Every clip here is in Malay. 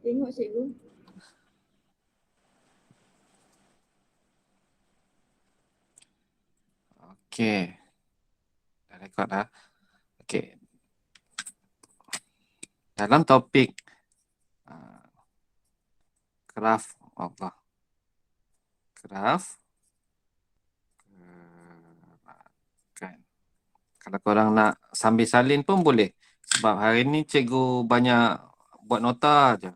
Tengok cikgu. Okey. Dah rekod dah. Okey. Dalam topik graf apa? Graf kan. Kalau korang nak sambil salin pun boleh. Sebab hari ni cikgu banyak buat nota je.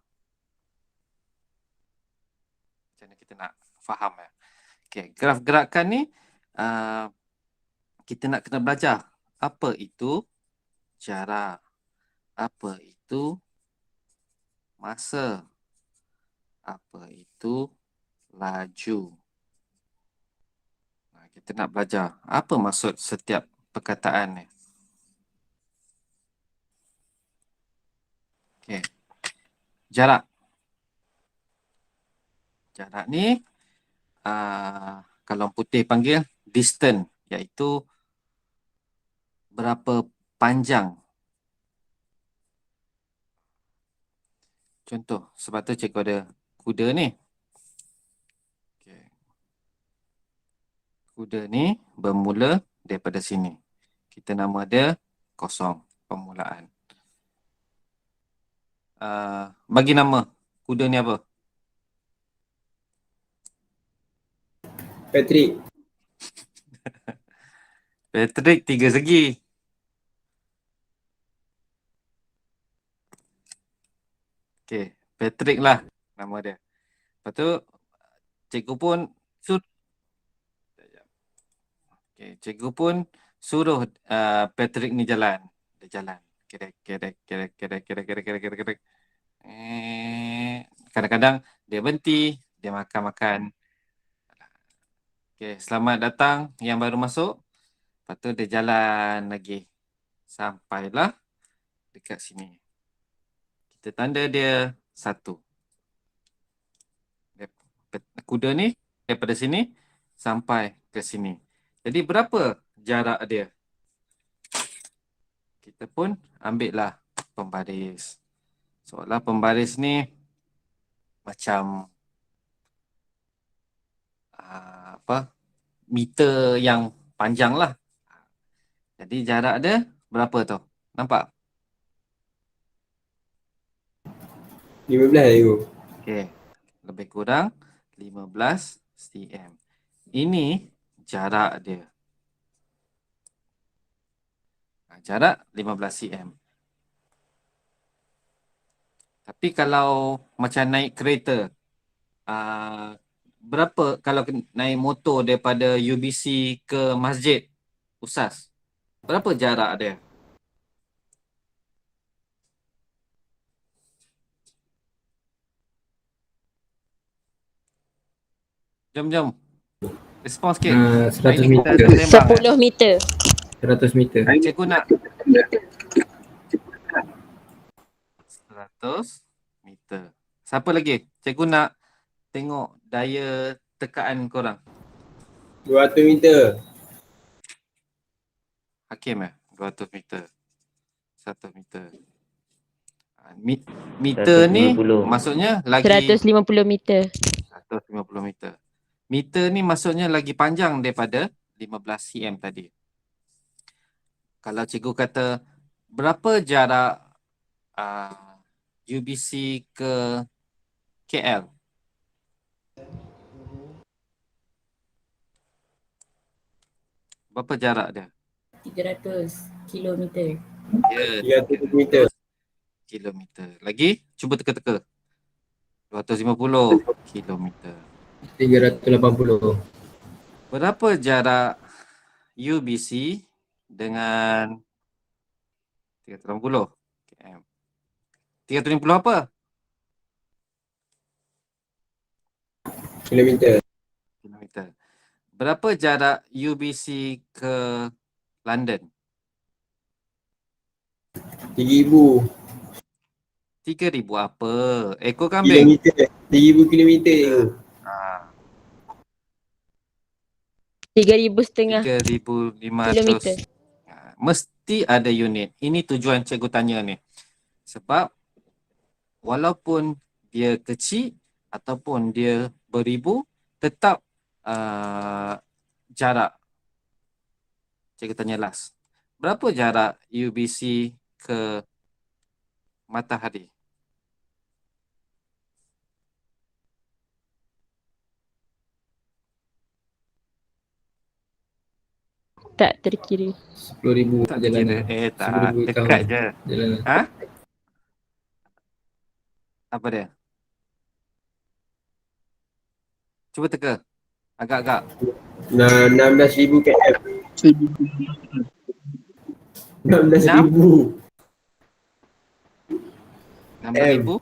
Macam mana kita nak faham ya. Okey, graf gerakan ni kita nak kena belajar. Apa itu jarak? Apa itu masa? Apa itu laju? Kita nak belajar apa maksud setiap perkataan ni. Okey. Jarak. Jarak ni kalau putih panggil distance, iaitu berapa panjang. Contoh, sebab tu cikgu ada kuda ni. Okay. Kuda ni bermula daripada sini. Kita nama dia kosong, permulaan. Bagi nama kuda ni apa? Patrick. Patrick 3 segi. Okey, Patrick lah nama dia. Lepas tu cikgu pun cikgu pun suruh Patrick ni jalan. Dia jalan. Kerek. Kadang-kadang dia berhenti, dia makan-makan. Okey, selamat datang yang baru masuk. Lepas tu dia jalan lagi. Sampailah dekat sini. Kita tanda dia 1. Kuda ni daripada sini sampai ke sini. Jadi berapa jarak dia? Kita pun ambil lah pembaris. Seolah pembaris ni macam meter yang panjang lah. Jadi jarak dia berapa tu? Nampak? 15 cikgu. Okey. Lebih kurang 15 cm. Ini jarak dia. Jarak 15 cm. Tapi kalau macam naik kereta, berapa kalau naik motor daripada UBC ke Masjid Ustaz? Berapa jarak dia? Jom. Respon sikit. 100 meter. 10 meter. 100 meter. Cikgu nak 100 meter. Siapa lagi? Cikgu nak tengok daya tekaan korang. 200 meter. Hakim 200 meter. 1 meter. Meter ni maksudnya lagi 150 meter. 150 meter. Meter ni maksudnya lagi panjang daripada 15 cm tadi. Kalau cikgu kata berapa jarak UBC ke KL? Berapa jarak dia? 300 kilometer. Ya, 300 meter. kilometer. Lagi? Cuba teka-teka. 250 kilometer. 380. Berapa jarak UBC dengan 380 km? 350 apa? Kilometer. Kilometer. Berapa jarak UBC ke London? 3,000 3,000 apa? Ekor kambing? kilometer. 3,000 kilometer cikgu. 3,500 3,500 kilometer. Mesti ada unit. Ini tujuan cikgu tanya ni. Sebab walaupun dia kecil ataupun dia beribu, tetap jarak. Cikgu tanya last. Berapa jarak UBC ke matahari? Tak terkira. 10,000 Tak perjalanan. kira. Tak. 10,000 Dekat tahun je. jalanan. Ha? Apa dia? Cuba teka. Agak-agak. 16,000 km. 16,000 16,000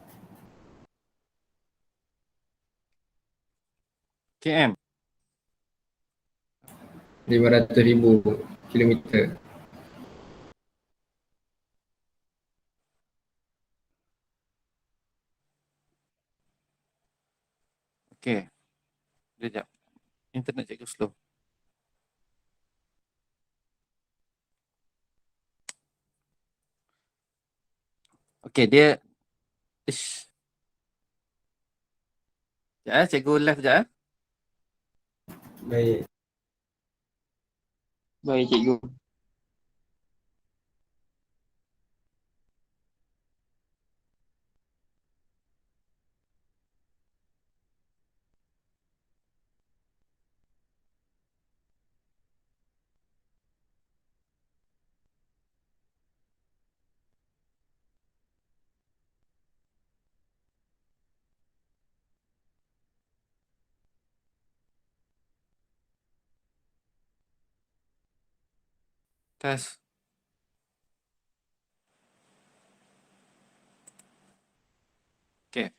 km. 500,000 kilometer. Okey. Sekejap. Internet cikgu slow. Okey, dia ish. Sekejap cikgu live sekejap Baik. Baik cikgu. Tes. Okey.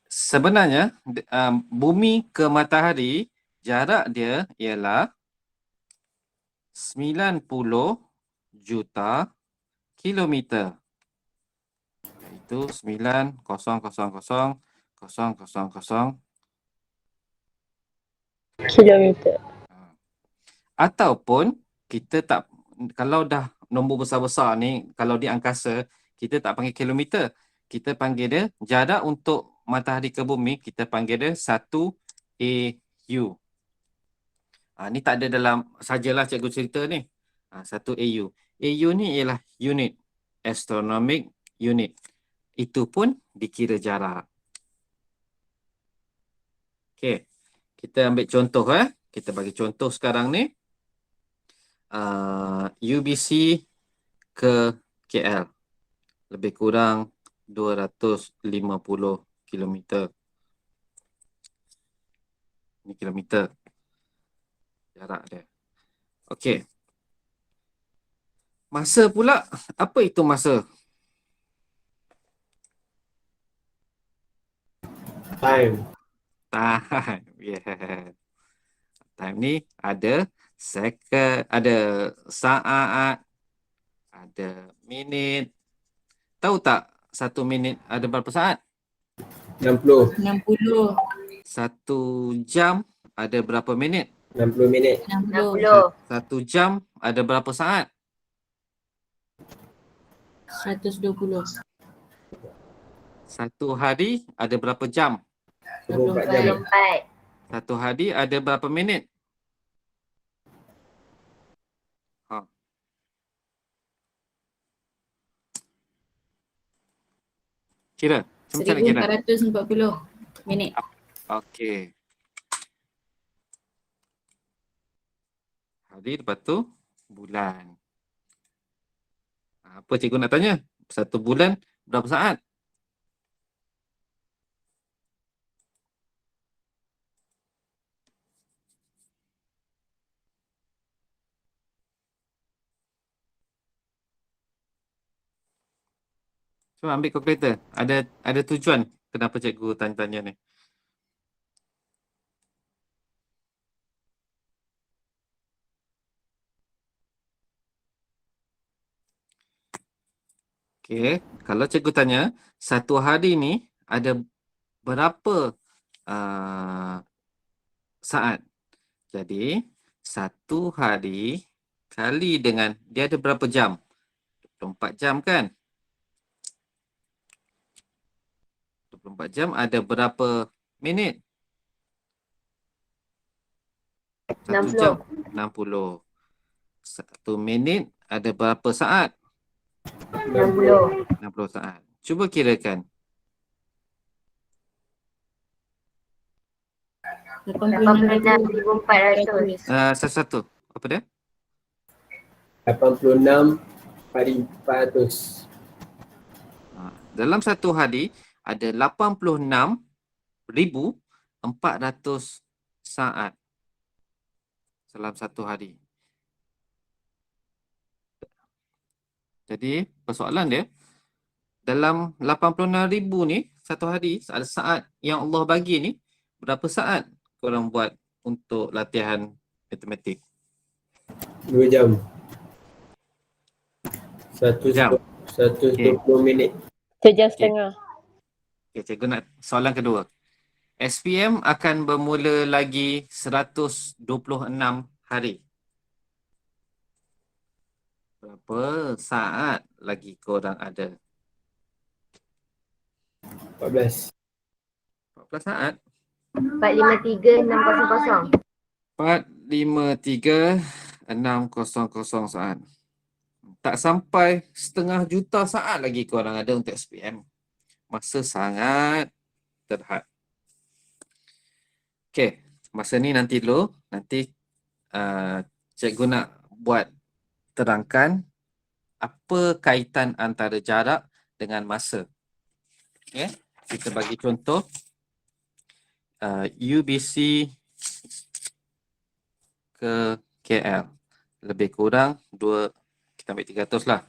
Sebenarnya bumi ke matahari jarak dia ialah 90 juta kilometer. Iaitu 9,000,000 Kilometer. ataupun kita tak, kalau dah nombor besar-besar ni, kalau di angkasa kita tak panggil kilometer, kita panggil dia jarak untuk matahari ke bumi, kita panggil dia 1 AU. Ni tak ada dalam sajalah cikgu cerita ni. 1 AU. AU ni ialah unit, astronomic unit. Itu pun dikira jarak. Okey. Kita ambil contoh Kita bagi contoh sekarang ni. UBC ke KL. Lebih kurang 250 kilometer. Ini kilometer. Jarak dia. Okey. Masa pula, apa itu masa? Time. Time. Yeah. Time ni ada second, ada saat, ada minit. Tahu tak 1 minit ada berapa saat? 60. 60. 1 jam ada berapa minit? 60 minit. 60. 1 jam ada berapa saat? 120. 1 hari ada berapa jam? 24 jam. 1 hari ada berapa minit? Kira. Macam mana kira? 1440 minit. Okey. Hari lepas tu bulan. Apa cikgu nak tanya? 1 bulan berapa saat? Cuba ambil kalkulator. Ada tujuan kenapa cikgu tanya-tanya ni. Okey, kalau cikgu tanya, 1 hari ni ada berapa saat? Jadi, 1 hari kali dengan, dia ada berapa jam? 24 jam kan? 24 jam ada berapa minit? 1 jam 60. 1 minit ada berapa saat? 60. 60 saat. Cuba kirakan. 86,400. Satu-satu. Apa dia? 86,400. Dalam satu hari ada 86,400 saat dalam satu hari. Jadi persoalan dia, dalam 86,000 ni satu hari ada saat yang Allah bagi ni, berapa saat korang buat untuk latihan matematik? 2 jam. 120 minit. 1.5 jam. Okay, cikgu nak soalan kedua. SPM akan bermula lagi 126 hari. Berapa saat lagi korang ada? 14. 14 saat? 453 600. 453,600 saat. Tak sampai setengah juta saat lagi korang ada untuk SPM. Masa sangat terhad. Okey, masa ni nanti dulu. Nanti cikgu nak buat terangkan apa kaitan antara jarak dengan masa. Okey, kita bagi contoh. UBC ke KL. Lebih kurang kita ambil 300 lah.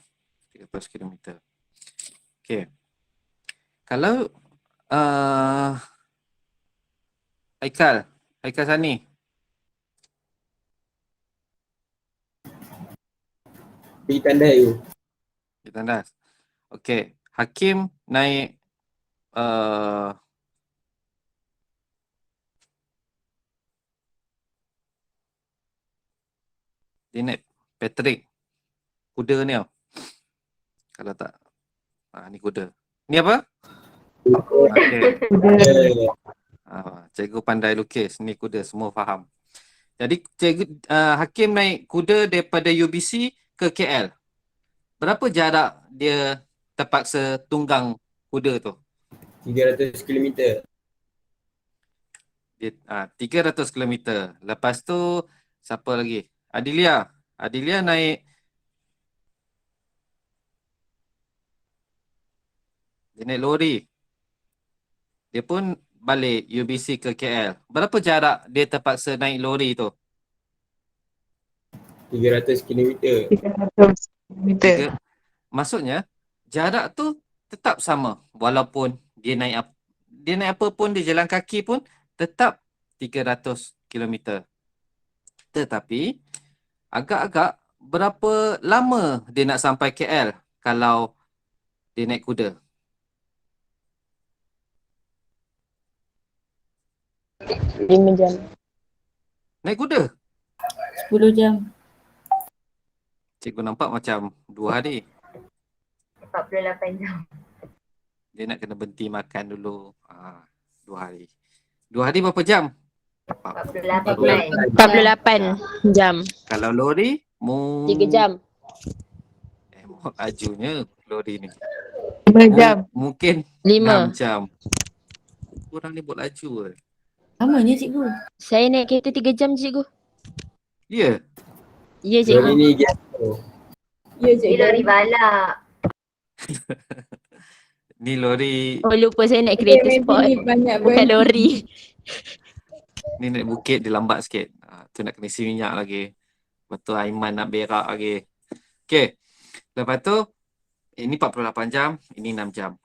300 km. Okey. Kalau Haikal Sani. Pergi tandai tu. Di tandas. Okey. Hakim naik dia naik Patrick. Kuda ni tau. Kalau tak. Ni kuda. Ni apa? Okey. Cikgu pandai lukis. Ni kuda. Semua faham. Jadi cikgu Hakim naik kuda daripada UBC ke KL. Berapa jarak dia terpaksa tunggang kuda tu? 300 km. Dia 300 km. Lepas tu siapa lagi? Adilia naik lori. Dia pun balik UBC ke KL. Berapa jarak dia terpaksa naik lori tu? 300 km. 300 km. Maksudnya jarak tu tetap sama walaupun dia naik apa pun, dia jalan kaki pun tetap 300 km. Tetapi agak-agak berapa lama dia nak sampai KL kalau dia naik kuda? 5 jam. Naik kuda? 10 jam. Cikgu nampak macam 2 hari. 48 jam. Dia nak kena berhenti makan dulu. 2 hari. 2 hari berapa jam? 48 jam. Kalau lori, 3 jam. Lajunya lori ni. 5 jam. Mungkin 5. 6 jam. Korang ni buat laju ke? Lamanya cikgu. Saya naik kereta 3 jam cikgu. Ya? Ya Lori cikgu. ni gitu. Ya cikgu. Lori balak. Ni lori, Oh lupa saya naik kereta sport. Bukan lori. ni naik bukit dia lambat sikit. Tu nak kena isi minyak lagi. Betul Aiman nak berak lagi. Okey. Lepas tu, ini 48 jam, ini 6 jam.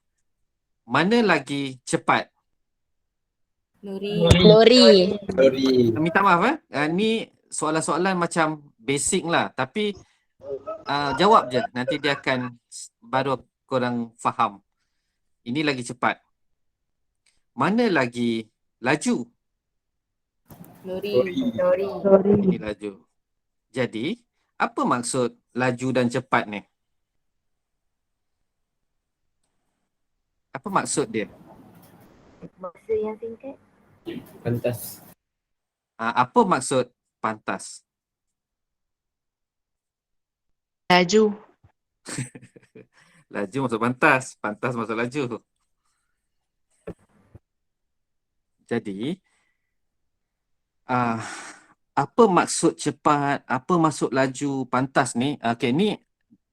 Mana lagi cepat? Lori. Lori. Minta maaf ni soalan-soalan macam basic lah. Tapi jawab je. Nanti dia akan baru korang faham. Ini lagi cepat. Mana lagi laju? Lori. Ini laju. Jadi, apa maksud laju dan cepat ni? Apa maksud dia? Masa yang singkat. Pantas. Apa maksud pantas? Laju. Laju masuk pantas. Pantas masuk laju. Jadi, apa maksud cepat, apa maksud laju, pantas ni? Okey, ni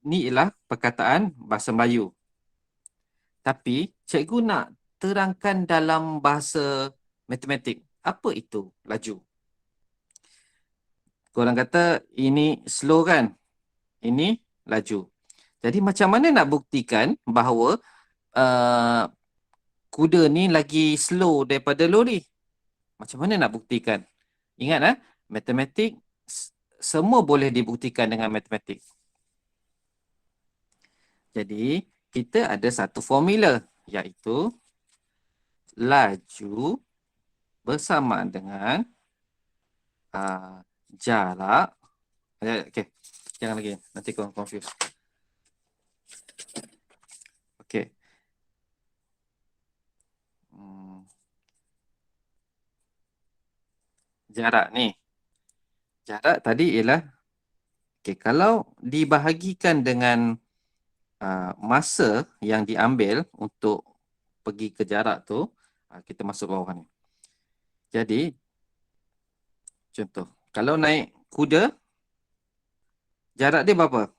ialah perkataan bahasa Melayu. Tapi cikgu nak terangkan dalam bahasa matematik. Apa itu laju? Korang kata ini slow kan? Ini laju. Jadi macam mana nak buktikan bahawa kuda ni lagi slow daripada lori? Macam mana nak buktikan? Ingat matematik semua boleh dibuktikan dengan matematik. Jadi kita ada satu formula iaitu laju bersamaan dengan jarak. Okey, jangan lagi, nanti korang confuse. Okey. Jarak ni. Jarak tadi ialah, okey, kalau dibahagikan dengan masa yang diambil untuk pergi ke jarak tu, kita masuk bawah ni. Jadi, contoh, kalau naik kuda, jarak dia berapa?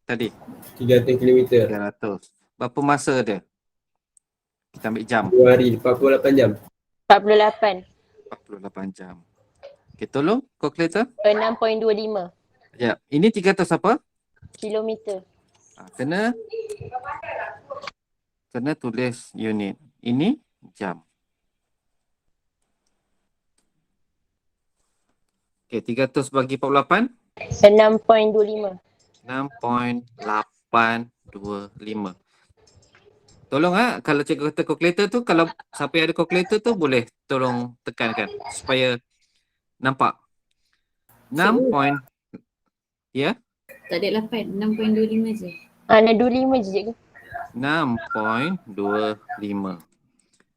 Tadi? 300 km. 300. Berapa masa dia? Kita ambil jam. 2 hari, 48 jam. 48. 48 jam. Okay, tolong kalkulator. 6.25 Ya, ini 300 apa? kilometer. Kena tulis unit. Ini jam. Okay, 300 bagi 48. 6.25. 6.825. Tolong kalau cikgu kata kalkulator tu, kalau siapa yang ada kalkulator tu boleh tolong tekankan supaya nampak. 6 point. Ya? Tak ada 8, 6.25 je. Ada 25 je cikgu. 6.25.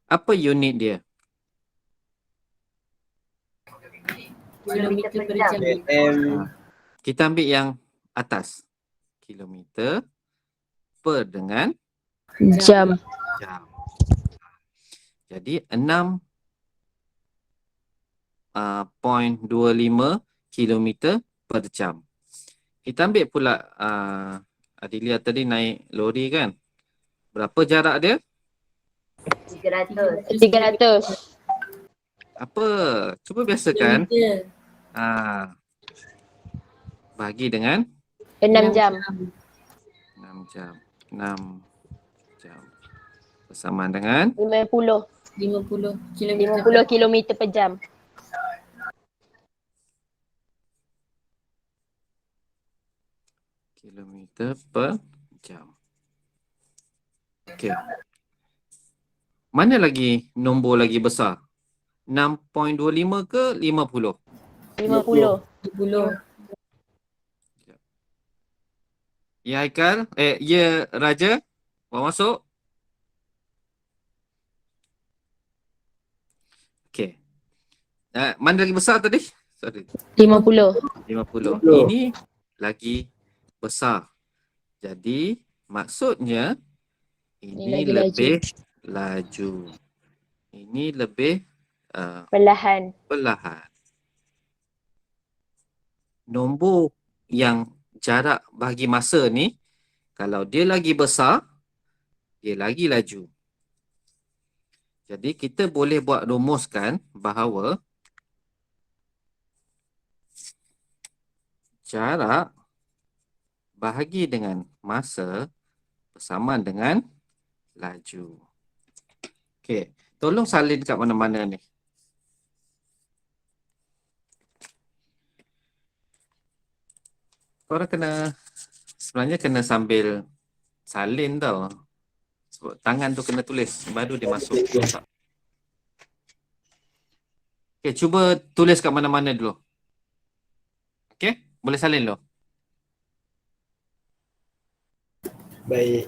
Apa unit dia? Kilometer per jam. Kita ambil yang atas. Kilometer per dengan Jam. jam. Jadi 6.25 kilometer per jam. Kita ambil pula Adilia tadi naik lori kan? Berapa jarak dia? 300. Apa? Cuba biasakan. Kilometer. Bagi dengan 6 jam. 6 jam. 6 jam. Bersamaan dengan 50 50 kilometer per jam. kilometer per jam. Okey. Mana lagi nombor lagi besar? 6.25 ke 50? 50. 20. Ya Haikal? Ya Raja? Bawa masuk. Okey. Mana lagi besar tadi? Sorry. 50. 50. Ini lagi besar. Jadi maksudnya ini lagi lebih laju. Ini lebih Perlahan. Nombor yang jarak bagi masa ni, kalau dia lagi besar, dia lagi laju. Jadi kita boleh buat rumuskan bahawa jarak bahagi dengan masa bersamaan dengan laju. Okey, tolong salin kat mana-mana ni. Korang sebenarnya kena sambil salin tau. Sebab tangan tu kena tulis, baru dia masuk otak. Okey, cuba tulis kat mana-mana dulu. Okey, boleh salin dulu. Baik.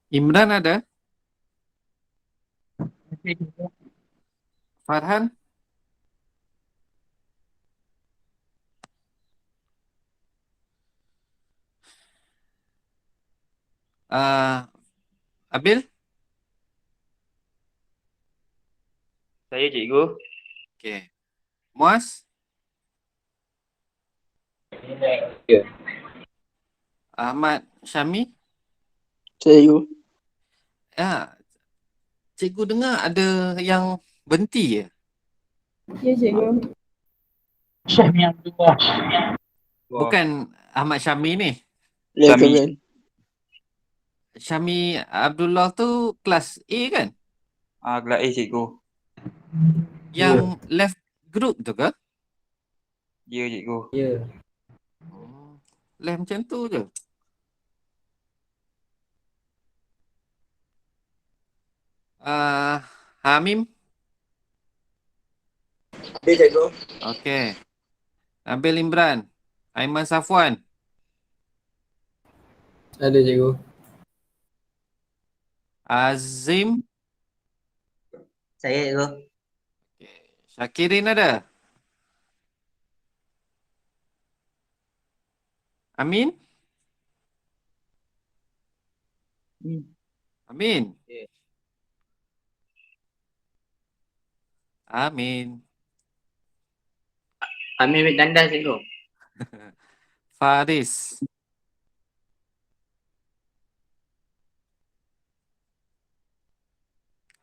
Imran ada? Farhan? Ah, Abil? Saya cikgu. Okey. Muaz? Ya. Ahmad Syami? Saya cikgu. Ya, cikgu dengar ada yang berhenti je. Ya, cikgu. Syahmi Abdullah. Bukan Ahmad Syami ni. Ya, Syami. Kamil. Syami Abdullah tu kelas A kan? Kelas A cikgu. Yang left group tu ke? Ya cikgu. Ya. Left macam tu je. Hamim? Dia cikgu. Okey. Nabil Imran? Aiman Safwan? Ada cikgu. Azim? Saya cikgu. Syakirin ada? Amin? Amin? Ya. Amin. Amin bin Tanda cikgu. Faris?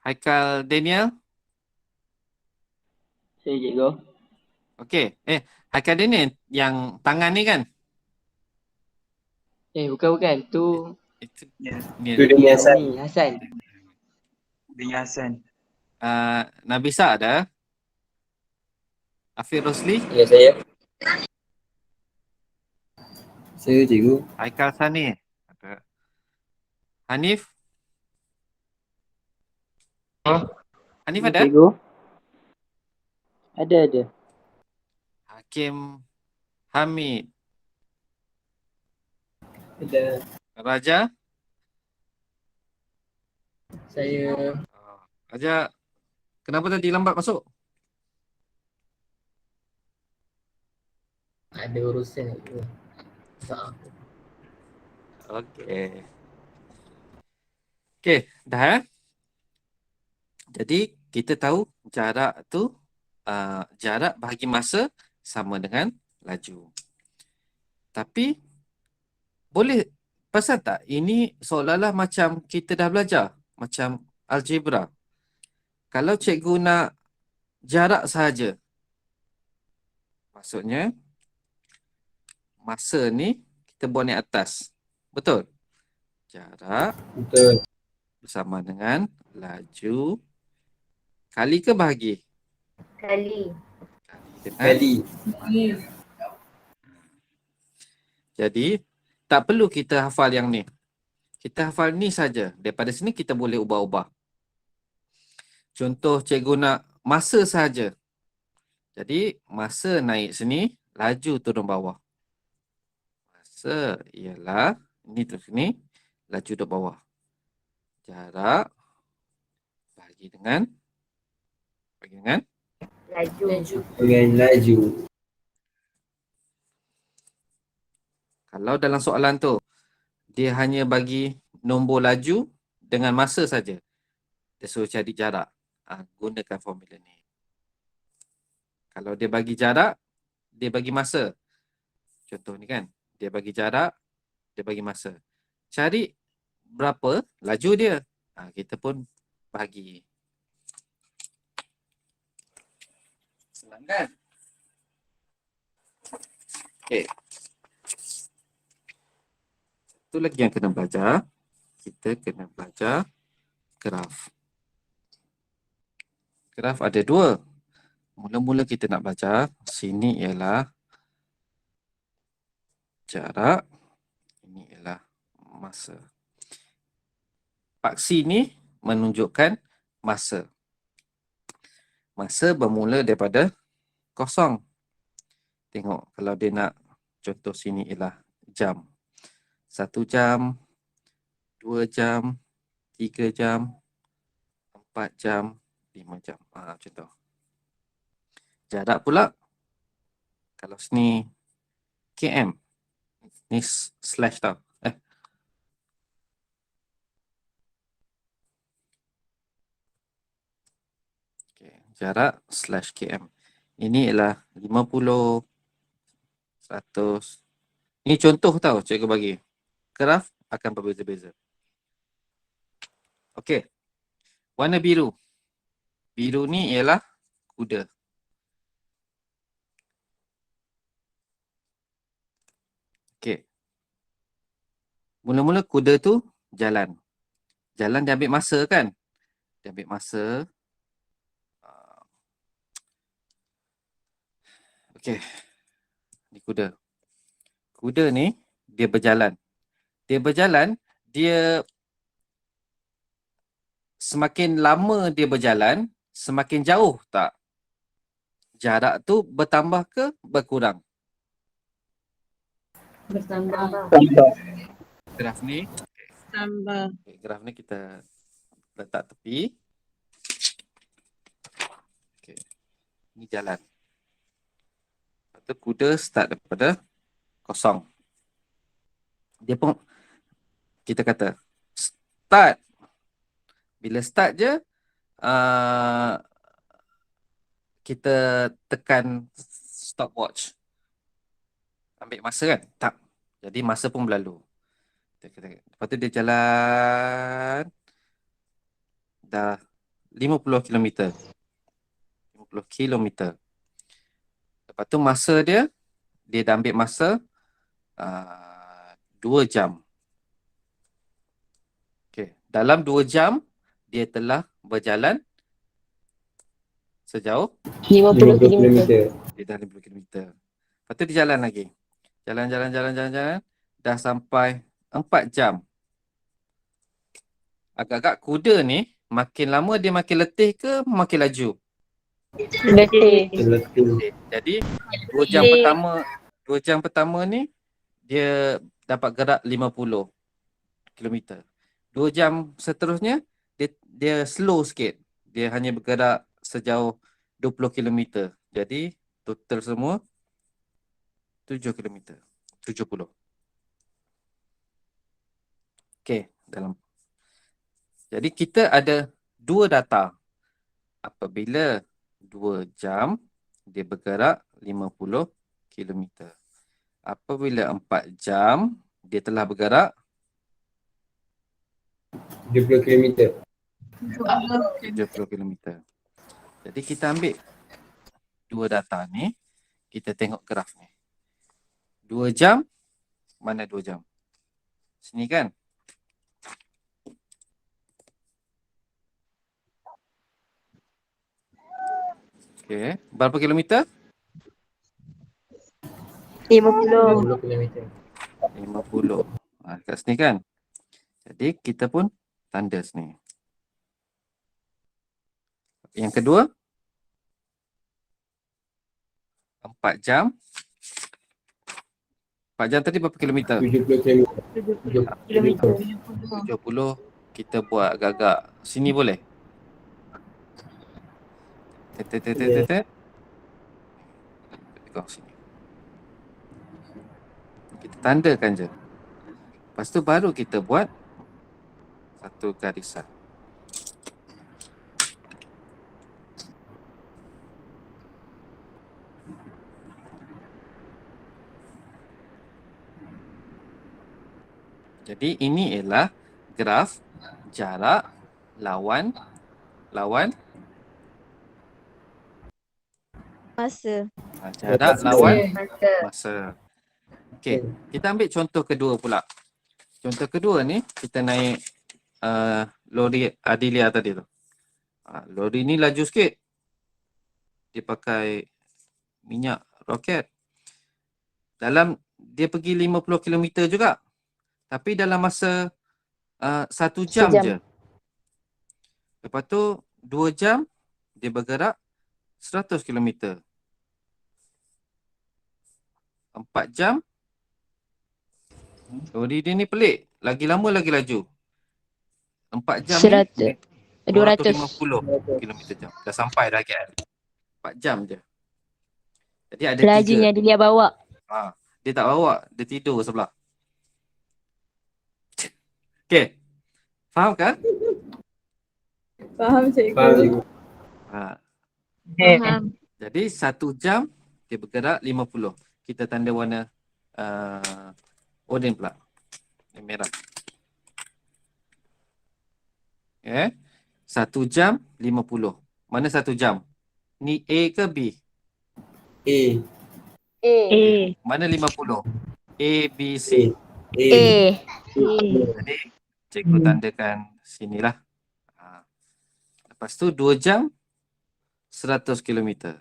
Haikal Daniel? Saya cikgu. Okey. Haikal Daniel yang tangan ni kan? Bukan. Tu Itu Ya. ni. Tu dia ni Hasan. ni Hasan. Dengan Hasan. Nabisa ada? Afiq Rosli? Ya, saya. Saya cikgu. Haikal Sani? Ada. Hanif? Hanif ada? Cikgu. Ada. Hakim Hamid? Ada. Raja? Saya. Raja, kenapa tadi lambat masuk? Ada urusan cikgu. Tak. Okey, dah. Jadi kita tahu jarak tu jarak bahagi masa sama dengan laju. Tapi boleh perasan tak ini seolah-olah macam kita dah belajar macam algebra. Kalau cikgu nak jarak sahaja, maksudnya masa ni kita buat naik atas. Betul? Jarak Betul. bersama dengan laju kali ke bahagi? Kali. Dengan Kali. Jadi, tak perlu kita hafal yang ni. Kita hafal ni saja. Daripada sini kita boleh ubah-ubah. Contoh cikgu nak masa saja. Jadi, masa naik sini, laju turun bawah. Masa ialah, ni tu sini, laju turun bawah. Jarak bagi dengan Laju. Dengan laju. kalau dalam soalan tu, dia hanya bagi nombor laju dengan masa saja. Dia suruh cari jarak. Gunakan formula ni. Kalau dia bagi jarak, dia bagi masa. Contoh ni kan, dia bagi jarak, dia bagi masa. Cari berapa laju dia. Kita pun bagi. Senang kan? Okey. Satu lagi yang kena belajar. Kita kena belajar graf. Graf ada dua. Mula-mula kita nak belajar, sini ialah jarak, ini ialah masa. Paksi ni menunjukkan masa. Masa bermula daripada kosong. Tengok kalau dia nak, contoh sini ialah jam. 1 jam, 2 jam, 3 jam, 4 jam, 5 jam. Macam tu. Jarak pula, kalau sini km, ni slash tau. Okay. Jarak slash km. Ini ialah 50, 100. Ini contoh tau cikgu bagi. Graf akan berbeza-beza. Okey. Warna biru. Biru ni ialah kuda. Okey. Mula-mula kuda tu jalan. Jalan dia ambil masa kan? Dia ambil masa. Okey. Ni kuda. Kuda ni dia berjalan. Dia berjalan, dia semakin lama dia berjalan, semakin jauh tak? Jarak tu bertambah ke berkurang? Bertambah. Graf ni, Tambah. graf ni kita letak tepi. Okey. Ni jalan. Lepas tu kuda start daripada kosong. Dia pun kita kata start. Bila start je kita tekan stopwatch. Ambil masa kan? Tak. Jadi masa pun berlalu. Lepas tu dia jalan dah 50 km. 50 km. Lepas tu masa dia dah ambil masa 2 jam. Okay. Dalam 2 jam dia telah berjalan sejauh 50 km. dia dah 50 km. Lepas tu dia jalan lagi. Jalan. Dah sampai 4 jam. Agak-agak kuda ni makin lama dia makin letih ke makin laju? Letih. Jadi 2 jam pertama ni dia dapat gerak 50 km. 2 jam seterusnya dia slow sikit. Dia hanya bergerak sejauh 20 km. Jadi total semua 7 km. 70. Okey, jadi kita ada 2 data. Apabila 2 jam dia bergerak 50 km. Apabila 4 jam dia telah bergerak 70 km. 70 km. Jadi kita ambil 2 data ni, kita tengok graf ni. 2 jam, mana 2 jam? Sini kan? Okey, berapa kilometer? 50. 50 km. 50. Kat sini kan? Jadi kita pun tanda sini. Yang kedua, 4 jam. 4 jam tadi berapa kilometer? 70 km. 70. Kita buat agak-agak. Sini boleh? Tetet. Tengok sini. Kita tandakan je. Lepas tu baru kita buat satu garisan. Jadi ini ialah graf jarak lawan Masa. jarak lawan Masa. masa. Okey, kita ambil contoh kedua pula. Contoh kedua ni kita naik lori Adilia tadi tu. Lori ni laju sikit. Dia pakai minyak roket. Dia pergi 50 km juga. Tapi dalam masa 1 jam je. Lepas tu 2 jam dia bergerak 100 km. 4 jam lori dia ni pelik. Lagi lama lagi laju. 4 jam 100. 200. 250 km/jam. Dah sampai dah KL. 4 jam je. Jadi ada Lajunya 3. dia bawa. Dia tak bawa, dia tidur sebelah. Okey. Faham kan? Faham cikgu. Faham cikgu. Faham. Jadi 1 jam dia bergerak 50. Kita tanda warna oren pula. Yang merah. Okay. 1 jam 50. Mana 1 jam? Ni A ke B? A. A. Mana 50? A, B, C. A. Jadi cikgu tandakan sinilah. Lepas tu 2 jam 100 km.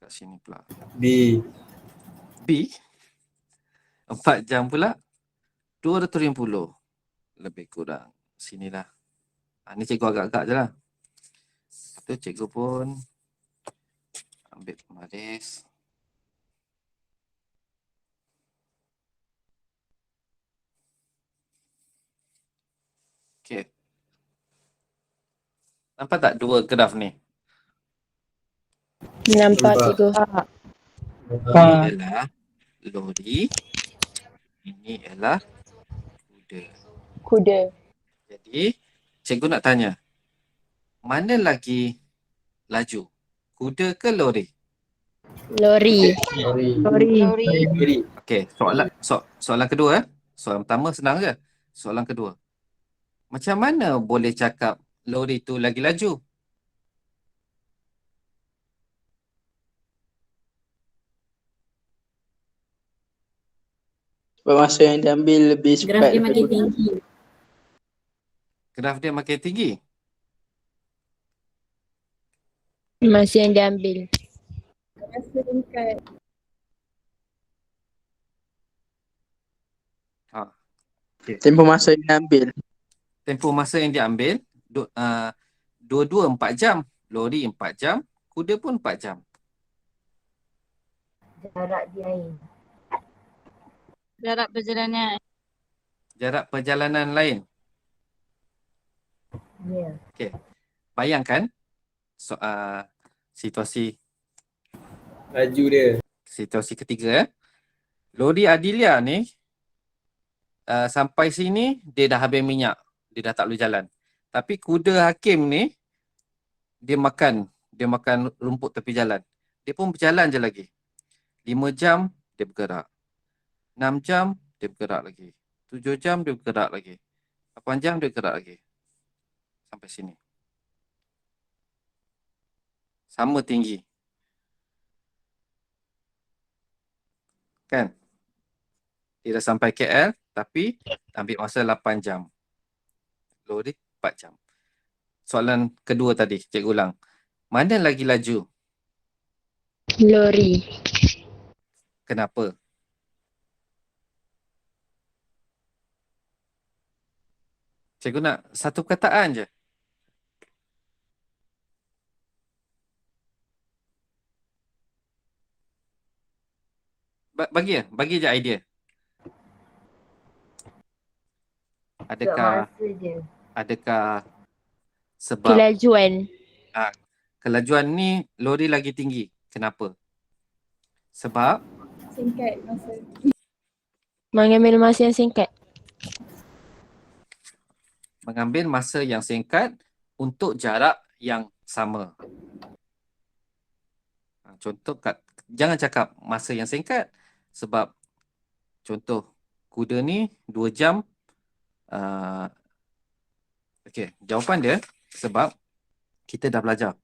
Kat sini pula. B. B 4 jam pula 250. Lebih kurang. Sinilah. Ni cikgu agak-agak je lah. Lepas tu cikgu pun ambil pembaris. Okey. Nampak tak dua graf ni? Nampak Nampak. cikgu. Ini ialah lori. Ini ialah kuda. Kuda. Jadi, cikgu nak tanya. Mana lagi laju? Kuda ke lori? Lori. Lori. Okey, soalan kedua. Soalan pertama senang je. Soalan kedua. Macam mana boleh cakap lori tu lagi laju? Sebab masa yang diambil lebih Graf cepat dia makin daripada tinggi. Graf dia makin tinggi. Masa yang diambil. Rasa tingkat. tempoh masa yang diambil. Tempoh masa yang diambil dua-dua 4 jam. Lori 4 jam, kuda pun 4 jam. Jarak perjalanan. Jarak perjalanan lain. Okey. Bayangkan situasi Laju dia. situasi ketiga. Lori Adilia ni sampai sini dia dah habis minyak. Dia dah tak boleh jalan. Tapi kuda Hakim ni dia makan rumput tepi jalan. Dia pun berjalan je lagi. 5 jam dia bergerak. 6 jam dia bergerak lagi. 7 jam dia bergerak lagi. 8 jam dia bergerak lagi. Sampai sini. Sama tinggi. Kan? Dia dah sampai KL tapi ambil masa 8 jam. Lori 4 jam. Soalan kedua tadi, cikgu ulang. Mana lagi laju? Lori. Kenapa? Cikgu nak satu perkataan je. Bagi je idea. Adakah sebab Kelajuan. kelajuan ni lori lagi tinggi? Kenapa? Sebab Singkat masa. Mengambil masa yang singkat. mengambil masa yang singkat untuk jarak yang sama. Contoh, jangan cakap masa yang singkat sebab contoh kuda ni 2 jam. Okey, jawapan dia sebab kita dah belajar.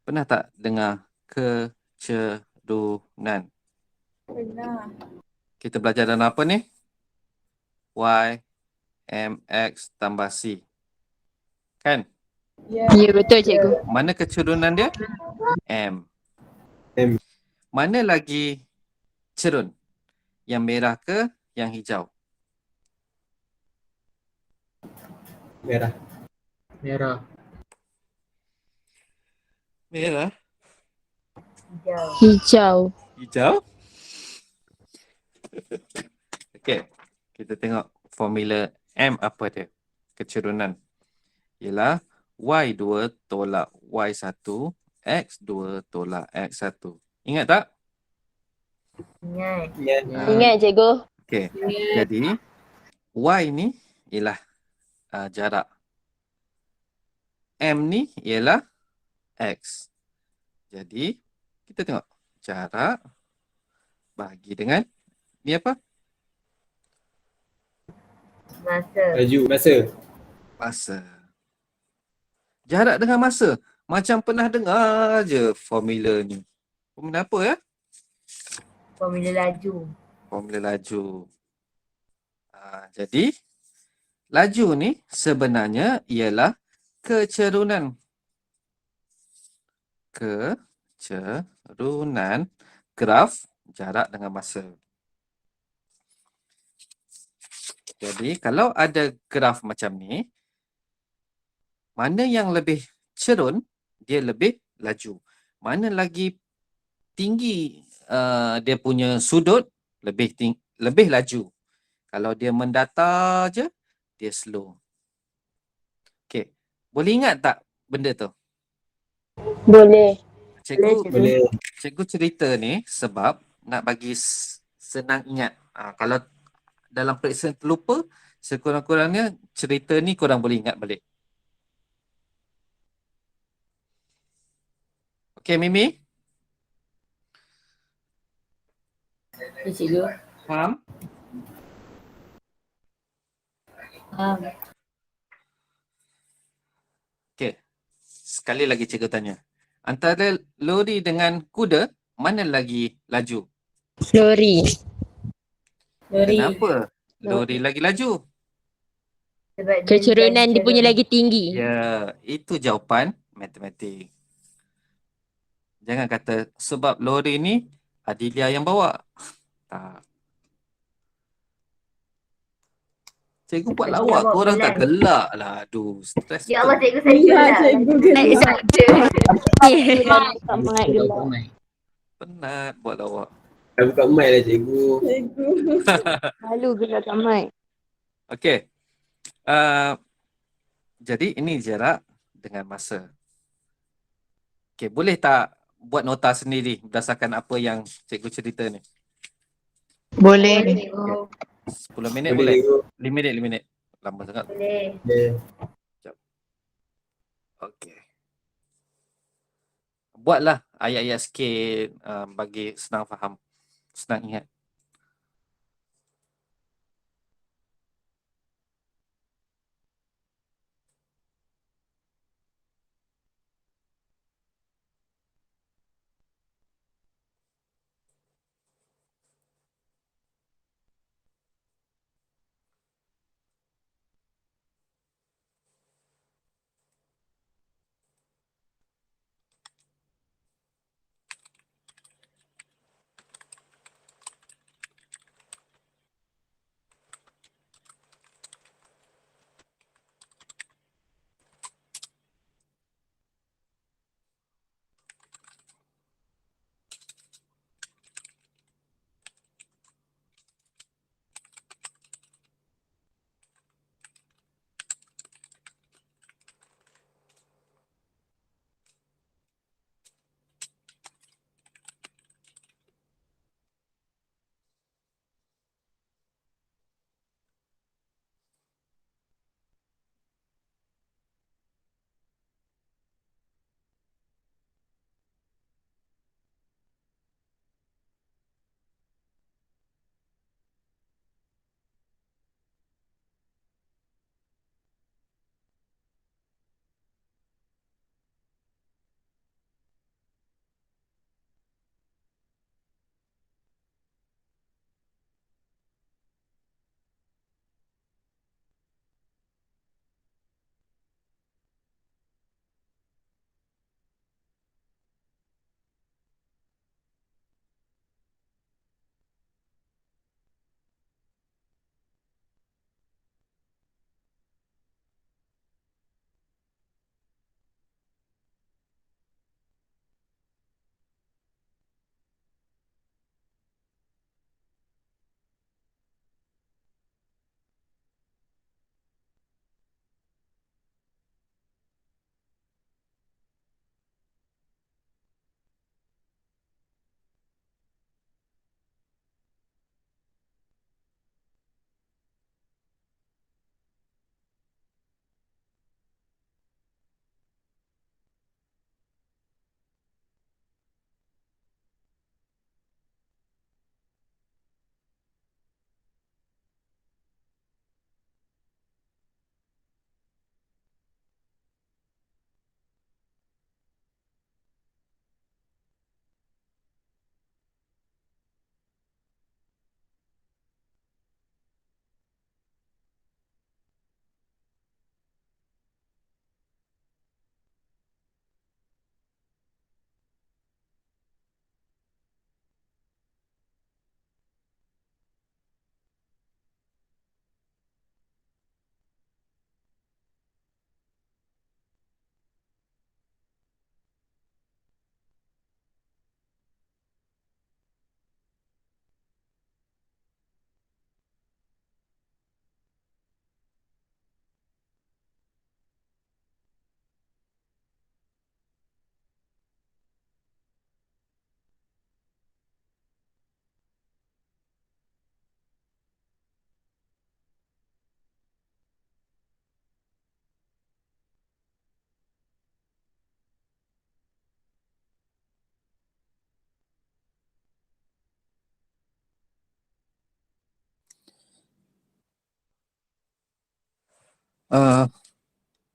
Pernah tak dengar kecerunan? Pernah. Kita belajar dalam apa ni? Y MX tambah C. Kan? Ya. Ya, betul cikgu. Mana kecerunan dia? M. M. Mana lagi cerun? Yang merah ke yang hijau? Merah. Merah. Merah. Hijau. Hijau. Okey. Kita tengok formula M apa dia. Kecerunan. Ialah Y2 tolak Y1, X2 tolak X1. Ingat tak? Ingat. Ingat. Ingat cikgu. Okey. Jadi Y ni ialah jarak. M ni ialah X. Jadi kita tengok jarak bagi dengan ni apa? Masa. Laju. Masa. Masa. Jarak dengan masa. Macam pernah dengar je formula ni. Formula apa ya? Formula laju. Formula laju. Jadi laju ni sebenarnya ialah kecerunan. Kecerunan graf jarak dengan masa. Jadi kalau ada graf macam ni, mana yang lebih cerun, dia lebih laju. Mana lagi tinggi dia punya sudut, lebih laju. Kalau dia mendatar je, dia slow. Okey. Boleh ingat tak benda tu? Boleh. Cikgu, Boleh. cikgu cerita ni sebab nak bagi senang ingat. Kalau dalam periksa terlupa, sekurang-kurangnya cerita ni korang boleh ingat balik. Okey, Mimi? Ya, cikgu. Faham? Okey. Sekali lagi cikgu tanya. Antara lori dengan kuda, mana lagi laju? Lori. Kenapa lori lagi laju? Sebab Kecerunan dia punya lagi tinggi. Ya, itu jawapan matematik. Jangan kata sebab lori ni Adilia yang bawa. Tak. Cikgu buat Adilia lawak, bawa korang tak pelan. gelak lah. Aduh, stres. Ya Allah, cikgu saya Ya, gelak. cikgu Naik gelap. Penat buat lawak. Dah buka mic lah cikgu. Cikgu. Malu gelak kat mic. Okey. Jadi ini jarak dengan masa. Okey, boleh tak buat nota sendiri berdasarkan apa yang cikgu cerita ni? Boleh. Cikgu. 10 minit Boleh boleh? cikgu. 5 minit, 5 minit. Lama sangat. Boleh. Boleh. Okey. Buatlah ayat-ayat sikit bagi senang faham, senang ingat.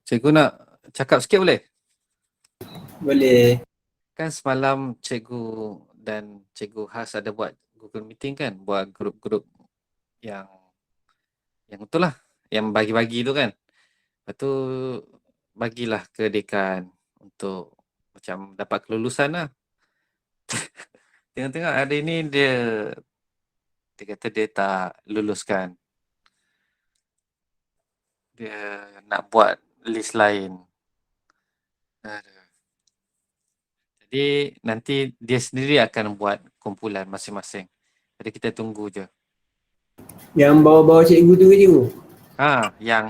Cikgu nak cakap sikit boleh? Boleh. Kan semalam cikgu dan cikgu Has ada buat Google Meeting kan, buat grup-grup yang itulah, yang bagi-bagi tu kan. Lepas tu bagilah ke dekan untuk macam dapat kelulusan lah. Tengok-tengok hari ni dia kata dia tak luluskan. Dia nak buat list lain. Aduh. Jadi nanti dia sendiri akan buat kumpulan masing-masing. Jadi kita tunggu je. Yang bawa-bawa cikgu tu ke cikgu? Yang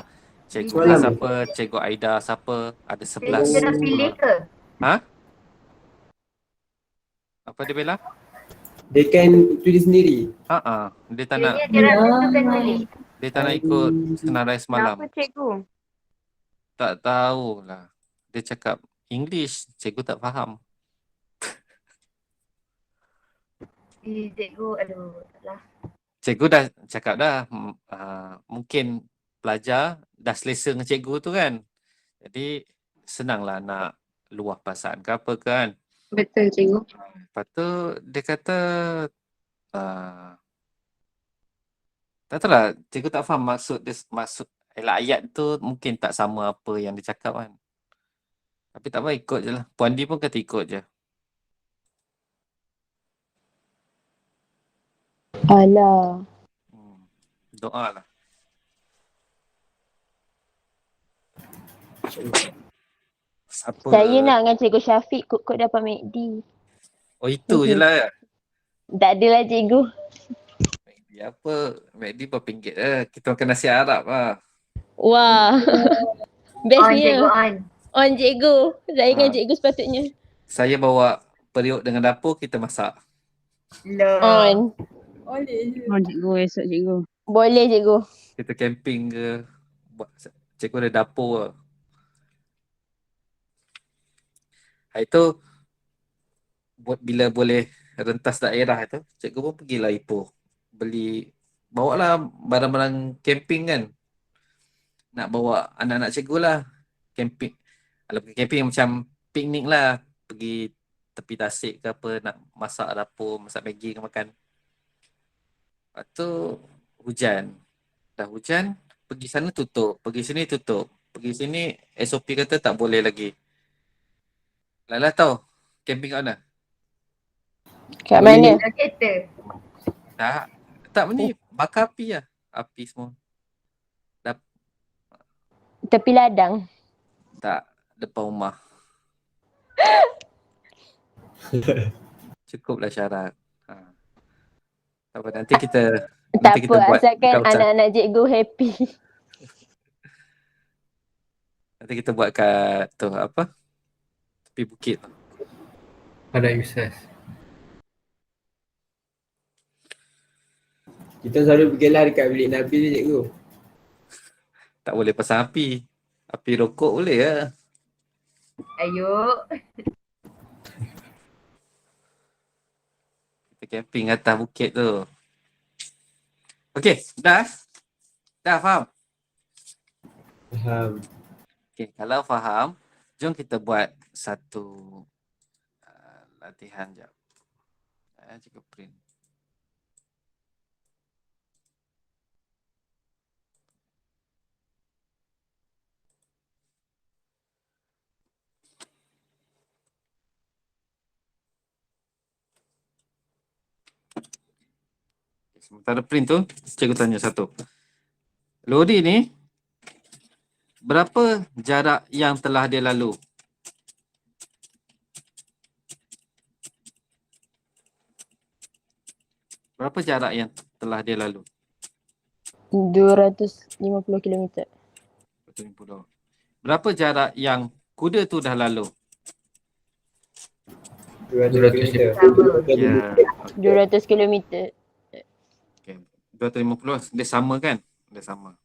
cikgu Semalam. Has siapa, cikgu Aida siapa, ada 11. Kita dah pilih ke? Apa dia Bella? Dekan tulis sendiri. Dia tak nak, Kiranya dia nak tentukan balik. dia tak nak ikut senarai semalam. Kenapa cikgu? Tak tahulah. Dia cakap English, cikgu tak faham. Cikgu, aduh, taklah. Cikgu dah cakap dah, mungkin pelajar dah selesa dengan cikgu tu kan. Jadi senanglah nak luah perasaan ke apa kan. Betul cikgu. Lepas tu dia kata tak tahu lah, cikgu tak faham maksud ayat tu mungkin tak sama apa yang dia cakap kan. Tapi tak apa, ikut je lah. Puan Di pun kata ikut je. Alah. Doa lah. Siapa? Saya nak dengan cikgu Syafiq kod dapat MACD. Oh itu je lah. Tak adalah cikgu. MACD apa? MACD berapa ringgit lah. Kita makan nasi Arab lah. Wah. On Bestnya. cikgu, on. On cikgu. Saya dengan cikgu sepatutnya. Saya bawa periuk dengan dapur, kita masak. On. Boleh je. Oh cikgu, esok cikgu. Boleh cikgu. Kita camping ke. Cikgu ada dapur lah. Itu bila boleh rentas daerah tu, cikgu pun pergilah Ipoh. Bawa lah barang-barang camping kan. Nak bawa anak-anak cikgu lah. Camping. Kalau pergi camping macam piknik lah. Pergi tepi tasik ke apa, nak masak dapur, masak Maggi ke makan. Lepas tu hujan. Dah hujan, pergi sana tutup. Pergi sini tutup. Pergi sini SOP kata tak boleh lagi. Lala tahu camping kat mana? Kat mana? Dalam kereta. Tak ni bakar api lah. Api semua. Tepi ladang. Tak, depan rumah. Cukuplah syarat. Tak apa, nanti kita Tak apa, buat asalkan kawasan. anak-anak cikgu happy. Nanti kita buat kat tu apa? Tepi bukit. Pada Yusas. Kita selalu pergilah dekat bilik Nabil je cikgu. Tak boleh pasang api. Api rokok boleh lah. Ayo. Kita camping atas bukit tu. Okey, dah? Dah faham? Faham. Okey, kalau faham, jom kita buat satu latihan jap. Cikgu print. Sementara print tu, cikgu tanya satu. Lori ni, berapa jarak yang telah dia lalu? Berapa jarak yang telah dia lalu? 250 km. 250. Berapa jarak yang kuda tu dah lalu? 200 km. Ya. 200 km. Okay. 250 dia sama kan? Dia sama.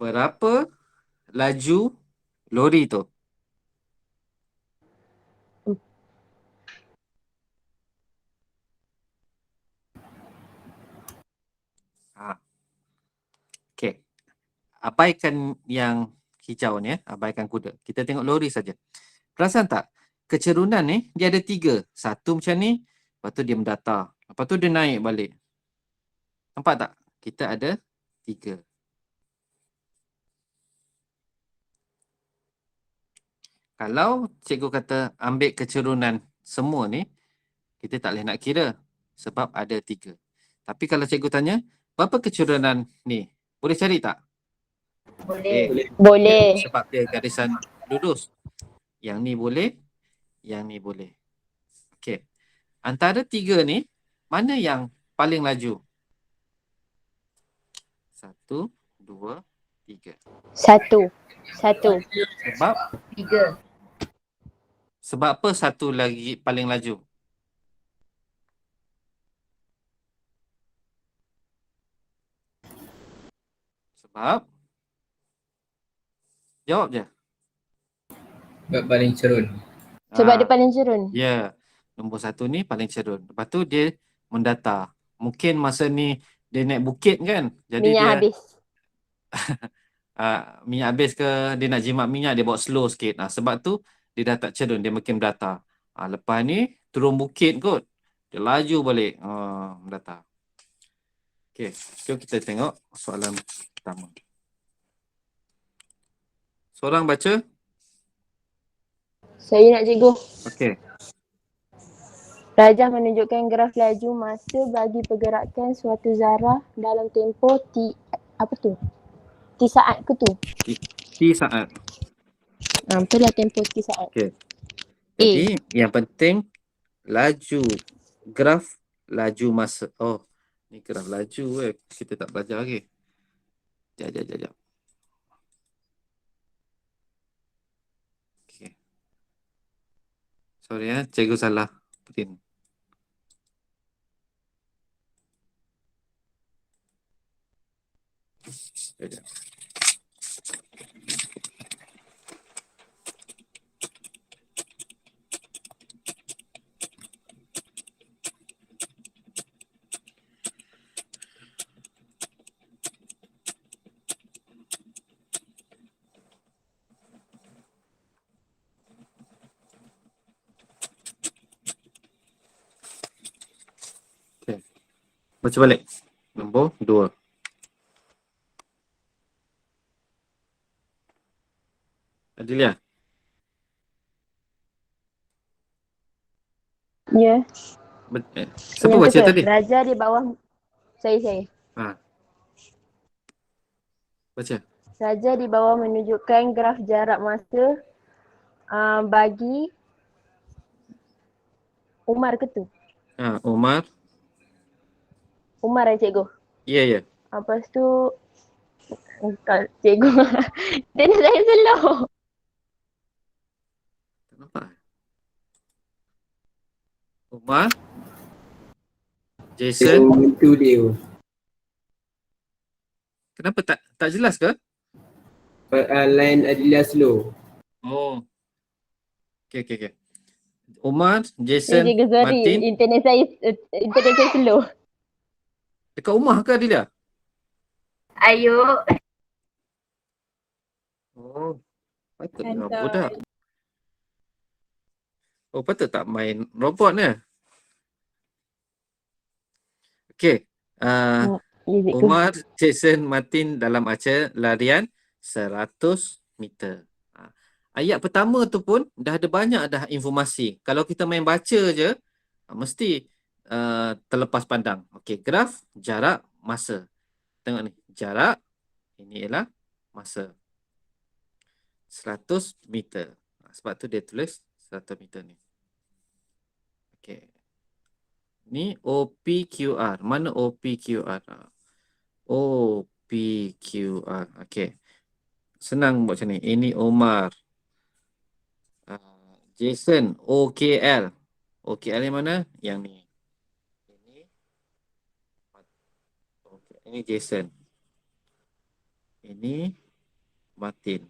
Berapa laju lori tu? Okay. abaikan yang hijau ni, abaikan kuda. Kita tengok lori saja. Perasan tak? Kecerunan ni dia ada 3. Satu macam ni, lepas tu dia mendatar. Lepas tu dia naik balik. Nampak tak? Kita ada 3. Kalau cikgu kata ambil kecerunan semua ni, kita tak boleh nak kira sebab ada 3. Tapi kalau cikgu tanya, berapa kecerunan ni? Boleh cari tak? Boleh. Boleh. Sebab dia garisan lurus. Yang ni boleh, yang ni boleh. Okey. Antara 3 ni, mana yang paling laju? 1, 2, 3. Satu. Sebab 3. sebab apa satu lagi paling laju? Sebab jawab je. Sebab paling cerun. Sebab dia Ah, paling cerun. ya. Nombor 1 ni paling cerun. Lepas tu dia mendatar. Mungkin masa ni dia naik bukit kan. Jadi Minyak dia habis. minyak habis ke dia nak jimat minyak, dia bawa slow sikit. Sebab tu dia dah tak cerun, dia makin mendatar. Lepas ni turun bukit kot. Dia laju balik. Mendatar. Okey, jom kita tengok soalan pertama. Seorang baca. Saya nak cikgu. Okey. Rajah menunjukkan graf laju masa bagi pergerakan suatu zarah dalam tempoh T saat ke tu? T saat. Itulah tempoh T saat. Okey. Jadi yang penting laju graf laju masa. Oh, ni graf laju kita tak belajar lagi. Jap. Okey. Sorry cikgu salah print. Sekejap. Okey. Baca balik. Nombor 2. Adilia. Ya. Siapa Yang baca kedua, tadi? rajah di bawah saya. Baca. Rajah di bawah menunjukkan graf jarak masa bagi Umar ke tu? Umar. Umar cikgu. Ya. Lepas tu cikgu. Dia nak saya slow. Tak nampak. Umar. Jason. Itu dia. Kenapa tak jelas ke? Line Adilia slow. Oh. Okey. Umar, Ni Jason, cikgu sorry. Martin. Internet saya slow. Dekat rumah ke Adilia? Ayo. Oh. Patutlah Santai. budak. Oh, patut tak main robot ni. Okey. Ya, cikgu. Umar, Jason, Martin dalam acara larian 100 meter. Ayat pertama tu pun dah ada banyak dah informasi. Kalau kita main baca je, mesti terlepas pandang. Okey, graf, jarak, masa. Tengok ni, jarak, ini ialah masa. 100 meter. Sebab tu dia tulis 100 meter ni. Okey. Ni OPQR. Mana OPQR? OPQR. Okey. Senang buat macam ni. Ini Omar. Jason. OKL. OKL yang mana? Yang ni. Ini Jason. Ini Martin.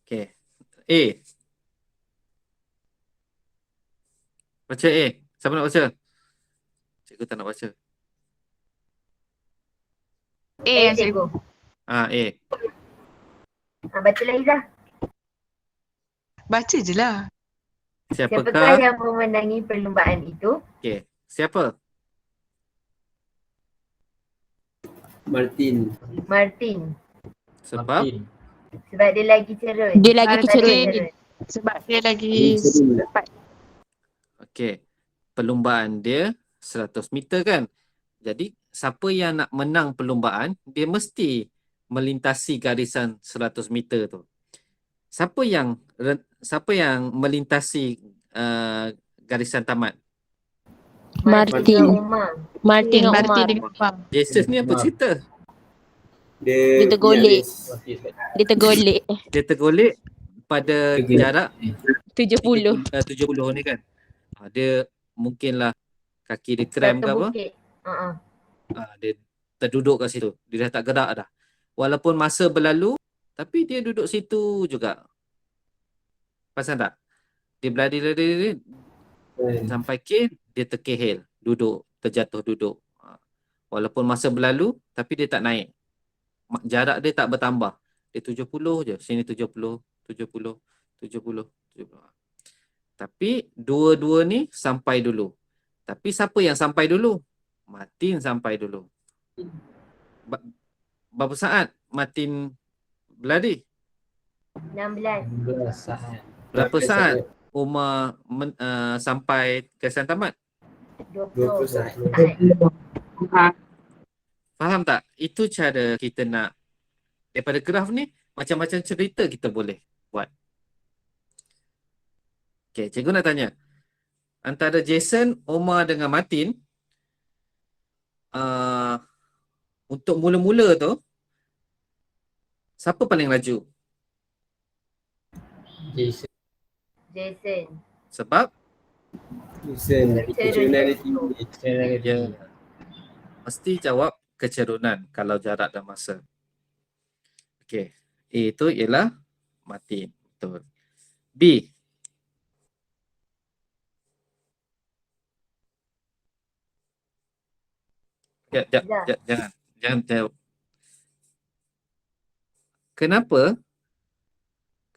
Okey. A. Baca A. Siapa nak baca? Cikgu tak nak baca. A cikgu. A. Bacalah Izzah. Baca je lah. Siapakah Siapakah? yang memenangi perlumbaan itu? Okey. Siapa? Martin. Martin. Sebab Sebab dia lagi cerun. Dia lagi Lagi kecerun. Sebab dia lagi Cerun. cepat. okey. Perlumbaan dia 100 meter kan? Jadi siapa yang nak menang perlumbaan, dia mesti melintasi garisan 100 meter tu. Siapa yang melintasi garisan tamat? Martin. Umar. Martin dengan Martin Umar. dengan Umar. Jason ni apa cerita? Dia tergolek. punya race. Dia tergolek. Dia tergolek pada jarak 70. 70 ni kan. Dia mungkinlah kaki dia kram ke Satu apa. bukit. Dia terduduk kat situ. Dia dah tak gerak dah. Walaupun masa berlalu, tapi dia duduk situ juga. Pasal tak? Dia berlari sampai K, dia terkehel. Duduk, terjatuh duduk. Walaupun masa berlalu, tapi dia tak naik. Jarak dia tak bertambah. Dia 70 je. Sini 70, 70, 70, 70. Tapi dua-dua ni sampai dulu. Tapi siapa yang sampai dulu? Martin sampai dulu. Berapa saat Martin berlari? 16. Berapa saat Umar sampai garisan tamat? 20 saat. Faham tak? Itu cara kita nak, daripada graf ni, macam-macam cerita kita boleh buat. Okay, cikgu nak tanya. Antara Jason, Omar dengan Martin, untuk mula-mula tu, siapa paling laju? Jason. Sebab Jason. Kecurunan dia tinggi. dia mesti jawab kecerunan kalau jarak dan masa. Okey. A itu ialah Martin. Betul. B. Jangan jawab.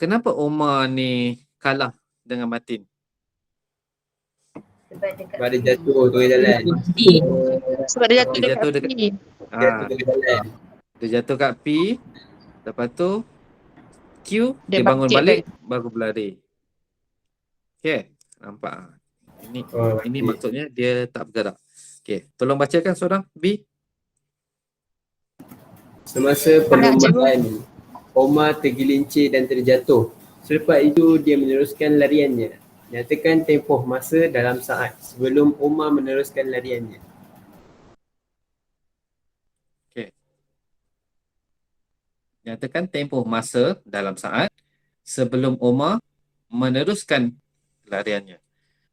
Kenapa Omar ni kalah dengan Martin? Sebab dia jatuh tengah jalan. Sebab dia jatuh Dia jatuh dekat dekat- P. Jatuh tengah jalan. Dia jatuh kat P, lepas tu Q, Dia dia bangun bangkit balik, baru berlari. Okay, nampak? Ini Okey. maksudnya dia tak bergerak. Okay, tolong bacakan seorang B. Semasa perlumbaan, Omar tergelincir dan terjatuh. Selepas itu, dia meneruskan lariannya. Nyatakan tempoh masa dalam saat sebelum Omar meneruskan lariannya. Nyatakan tempoh masa dalam saat sebelum Omar meneruskan lariannya.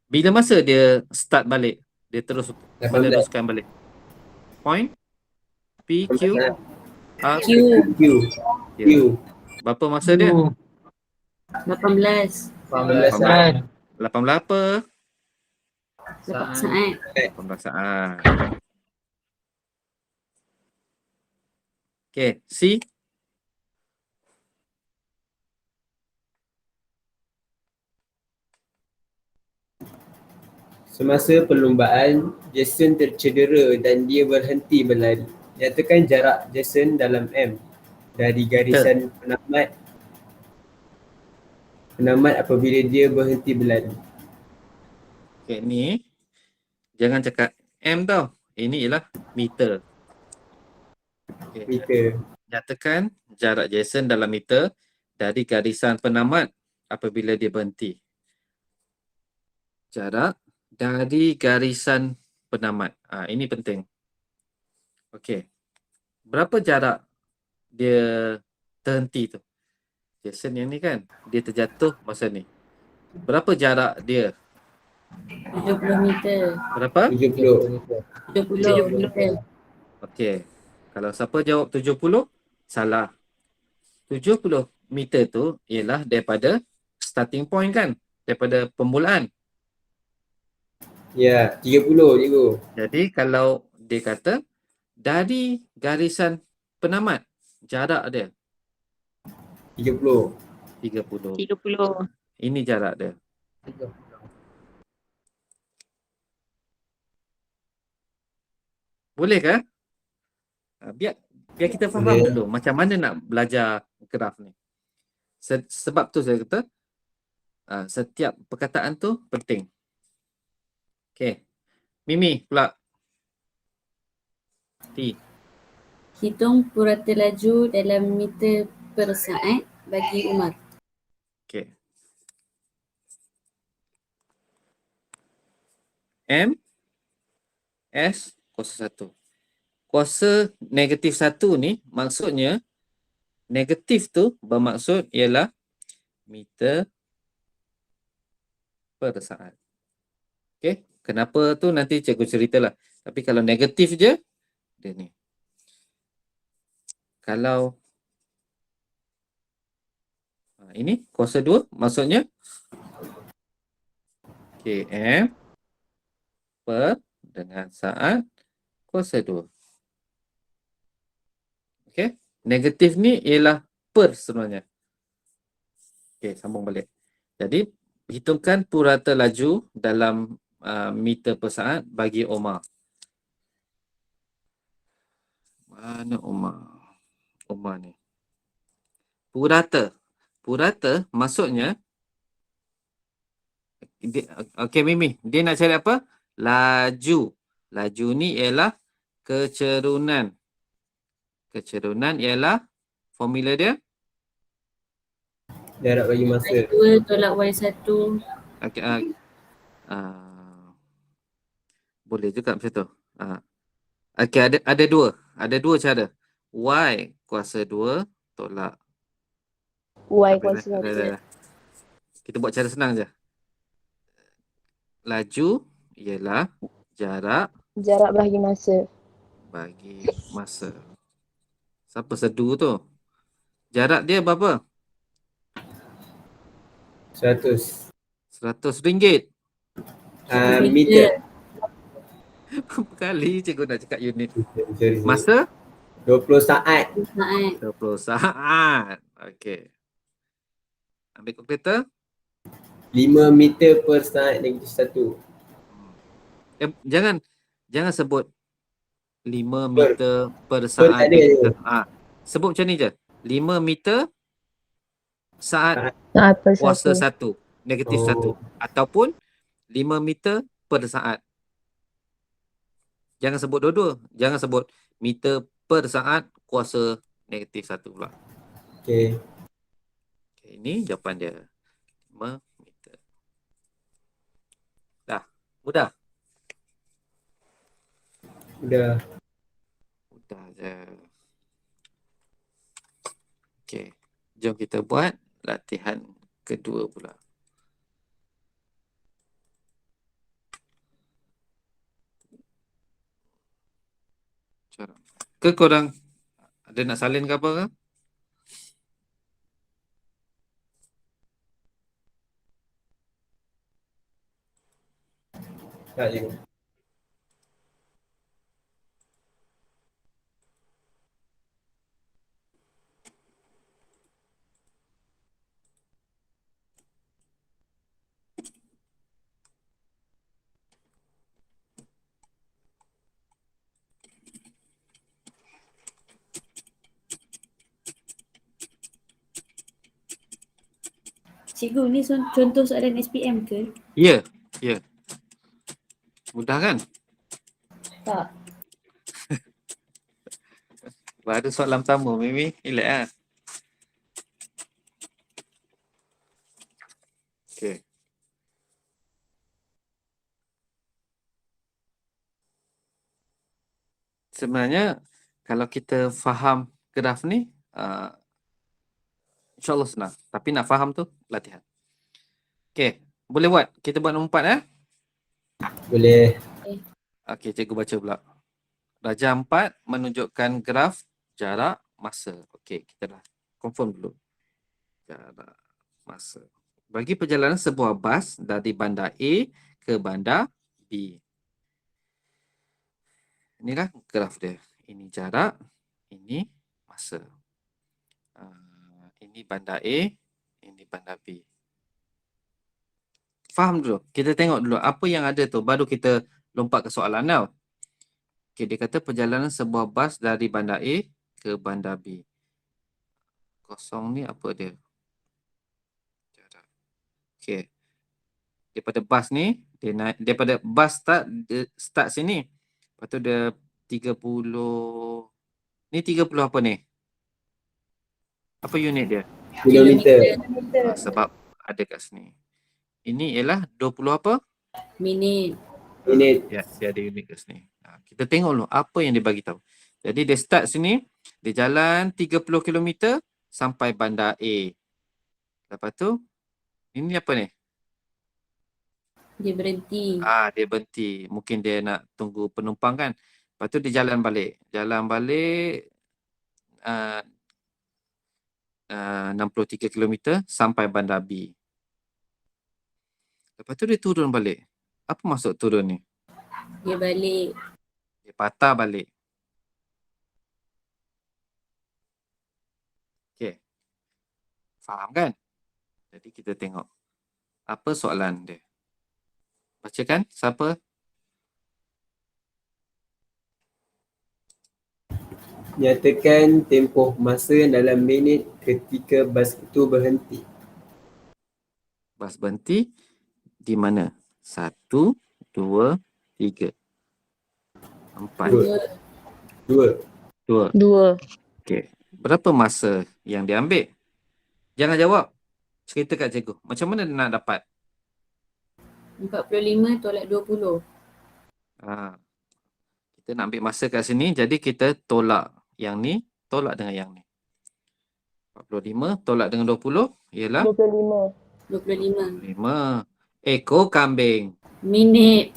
Bila masa dia start balik? Dia terus 18. meneruskan balik. Point P, Q, R, Q. Q. Berapa masa dia? 18 18 18 apa? saat. 18 saat. Okay, C. Semasa perlumbaan, Jason tercedera dan dia berhenti berlari. Nyatakan jarak Jason dalam M dari garisan penamat apabila dia berhenti berlari. Okay, ni jangan cakap M tau. Ini ialah meter. Okay. Meter. Nyatakan jarak Jason dalam meter dari garisan penamat apabila dia berhenti. Jarak dari garisan penamat. Ini penting. Okey. Berapa jarak dia terhenti tu? Jason yang ni kan, dia terjatuh masa ni. Berapa jarak dia? 70 meter. Berapa? 70. 70 meter. Okey. Kalau siapa jawab 70, salah. 70 meter tu ialah daripada starting point kan? Daripada permulaan. Ya, 30 cikgu. Jadi kalau dia kata dari garisan penamat, jarak dia 30. 30. 30. Ini jarak dia. Boleh ke? Biar kita faham Boleh. dulu macam mana nak belajar graf ni. Sebab tu saya kata setiap perkataan tu penting. Okey. Mimi pula. T. Hitung purata laju dalam meter per saat bagi Umar. Okey. M S kuasa 1. Kuasa negatif 1 ni maksudnya negatif tu bermaksud ialah meter per saat. Okey, kenapa tu nanti cikgu ceritalah. Tapi kalau negatif je dia ni. Kalau ini kuasa 2 maksudnya km per dengan saat kuasa 2. Okey, negatif ni ialah per sebenarnya. Okey, sambung balik. Jadi, hitungkan purata laju dalam meter per saat bagi Omar. Mana Omar? Omar ni. Purata. Purata maksudnya okey Mimi, dia nak cari apa? Laju. Laju ni ialah kecerunan. Kecerunan ialah formula dia. Jarak bagi masa. Y2 tolak Y1. Okay, boleh juga macam tu. Okey, ada dua. Ada dua cara. Y kuasa 2 tolak Y kuasa 1. Kita buat cara senang je. Laju ialah jarak Bagi masa. bagi masa. Siapa sedu tu? Jarak dia berapa? 100. RM100. Meter. Berapa kali cikgu nak cakap unit? Sorry. Masa? 20 saat. Saat. 20 saat. Okey. Ambil kalkulator. 5 meter per saat negatif 1. Jangan sebut 5 meter per saat. tak ada. Sebut macam ni je. 5 meter saat Saat per kuasa 1. 1. Negatif 1. Ataupun 5 meter per saat. Jangan sebut dua-dua. Jangan sebut meter per saat kuasa negatif 1 pula. Okey. Okay, ini jawapan dia. 5 meter. Dah. Mudah. Udah. Mudah je. Okey. Jom kita buat latihan kedua pula. Ke korang ada nak salin ke apa ke? Tak je. Cikgu, ni contoh soalan SPM ke? Ya. Mudah kan? Tak. Baru soalan pertama, Mimi. Relax lah. Okey. Sebenarnya, kalau kita faham graf ni, InsyaAllah senang. Tapi nak faham tu, latihan. Okey. Boleh buat? Kita buat nombor 4 Boleh. Okey, cikgu baca pula. Darjah 4 menunjukkan graf jarak masa. Okey, kita dah confirm dulu. Jarak masa. Bagi perjalanan sebuah bas dari bandar A ke bandar B. Inilah graf dia. Ini jarak, ini masa. Ini bandar A, ini bandar B. Faham dulu? Kita tengok dulu apa yang ada tu, baru kita lompat ke soalan tau. Okay, dia kata perjalanan sebuah bas dari bandar A ke bandar B. Kosong ni apa dia? Okay. Daripada bas ni, dia naik, daripada bas start sini. Lepas tu dia 30, ni 30 apa ni? Apa unit dia? Kilometer. Sebab ada kat sini. Ini ialah 20 apa? Minit. Minit. Ya, dia ada unit kat sini. Kita tengok dulu apa yang dia bagi tahu. Jadi dia start sini, dia jalan 30 km sampai bandar A. Lepas tu, ini apa ni? Dia berhenti. Dia berhenti. Mungkin dia nak tunggu penumpang kan. Lepas tu dia jalan balik. Jalan balik 63 km sampai bandar B. Lepas tu dia turun balik. Apa maksud turun ni? Dia balik. Dia patah balik. Okay. Faham kan? Jadi kita tengok. Apa soalan dia? Bacakan. Siapa? Nyatakan tempoh masa dalam minit ketika bas itu berhenti. Bas berhenti di mana? 1, 2, 3, 4. 2. Okey. Berapa masa yang dia ambil? Jangan jawab. Cerita kat cikgu. Macam mana dia nak dapat? 45 tolak 20. Kita nak ambil masa kat sini. Jadi kita tolak yang ni. Tolak dengan yang ni. 45 tolak dengan 20 ialah 25. 5. Ekor kambing. Minit.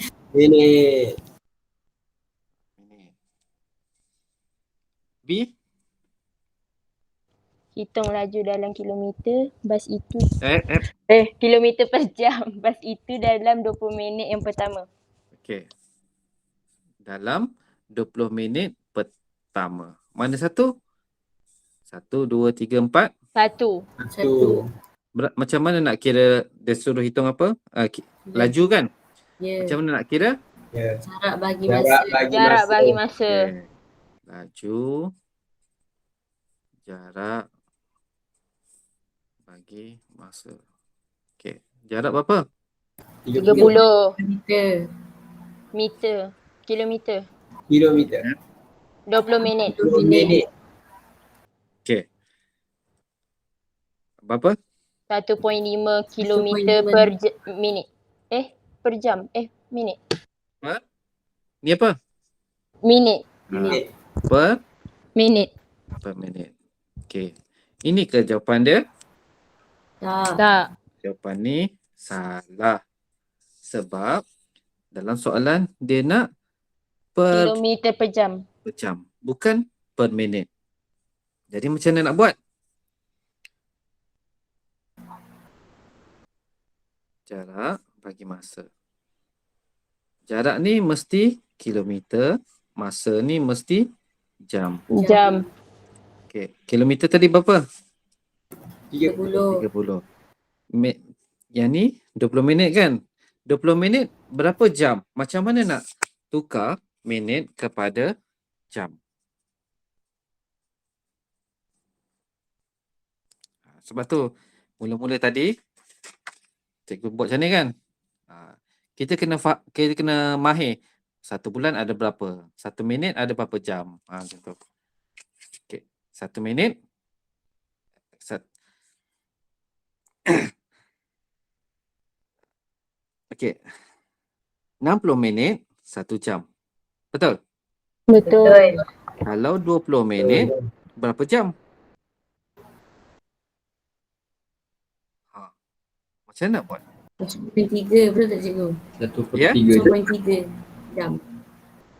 B. Hitung laju dalam kilometer bas itu. Kilometer per jam. Bas itu dalam 20 minit yang pertama. Okey. Dalam 20 minit pertama. Mana satu? 1, 2, 3, 4. Satu. Macam mana nak kira? Dia suruh hitung apa? Laju kan? Ya. Macam mana nak kira? Jarak bagi masa. Jarak bagi masa. Okay. Laju. Jarak bagi masa. Okey. Jarak berapa? 30 Meter. meter. Kilometer. 20 minit. minit. Okey. Berapa? 1.5 kilometer per minit. Per jam. Minit. Ni apa? Minit. Per Minit. minit. Okey. Ini ke jawapan dia? Tak. Jawapan ni salah. Sebab dalam soalan dia nak per Kilometer per jam. jam. Bukan per minit. Jadi macam mana nak buat? Jarak bagi masa. Jarak ni mesti kilometer. Masa ni mesti jam. Jam. Okey. Kilometer tadi berapa? 30. 30. Yang ni 20 minit kan? 20 minit berapa jam? Macam mana nak tukar minit kepada jam? Sebab tu mula-mula tadi cikgu buat macam ni kan? Kita kena mahir 1 bulan ada berapa? 1 minit ada berapa jam? Macam tu. Okey. 1 minit Okey. 60 minit 1 jam. Betul? Betul. Kalau 20 minit berapa jam? Macam mana nak buat? 1.3 betul tak cikgu? 1.3 jam.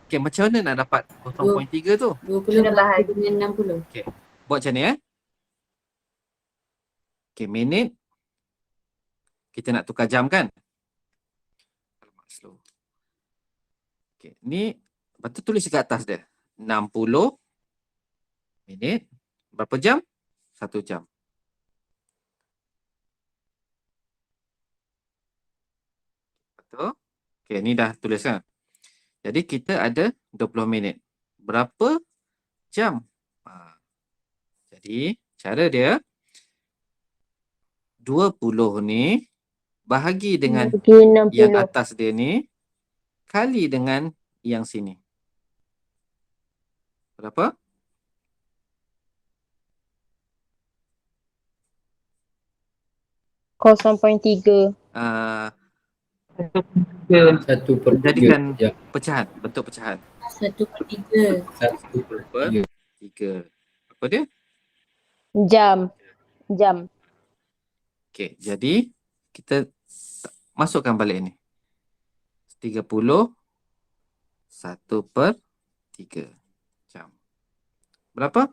Okey, macam mana nak dapat 0.3 tu? 20 bahagi dengan 60. Okey. Buat macam ni Okey, minit. Kita nak tukar jam kan? Alamak, slow. Okey, ni lepas tu tulis kat atas dia. 60 minit Berapa jam? 1 jam. Betul? Okey, ni dah tuliskan. Jadi kita ada 20 minit. Berapa jam? Jadi cara dia 20 ni bahagi dengan Bagi 60. yang atas dia ni kali dengan yang sini. Berapa? .3. Satu per Jadikan tiga. pecahan, bentuk pecahan. 1/3. Satu per Per tiga. 3. Apa dia? Jam. Okey, jadi kita masukkan balik ni. 30 1/3 jam. Berapa?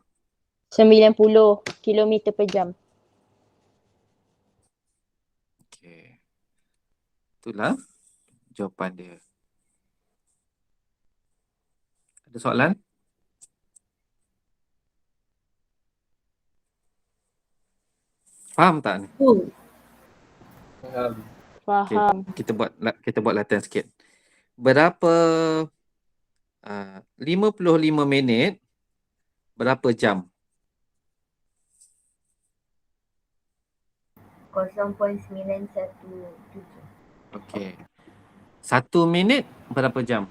90 kilometer per jam. Okey. Itulah jawapan dia. Ada soalan? Faham tak ni? Faham. Faham. Kita buat latihan sikit. Berapa 55 minit berapa jam? 0.917. Okey. 1 minit berapa jam?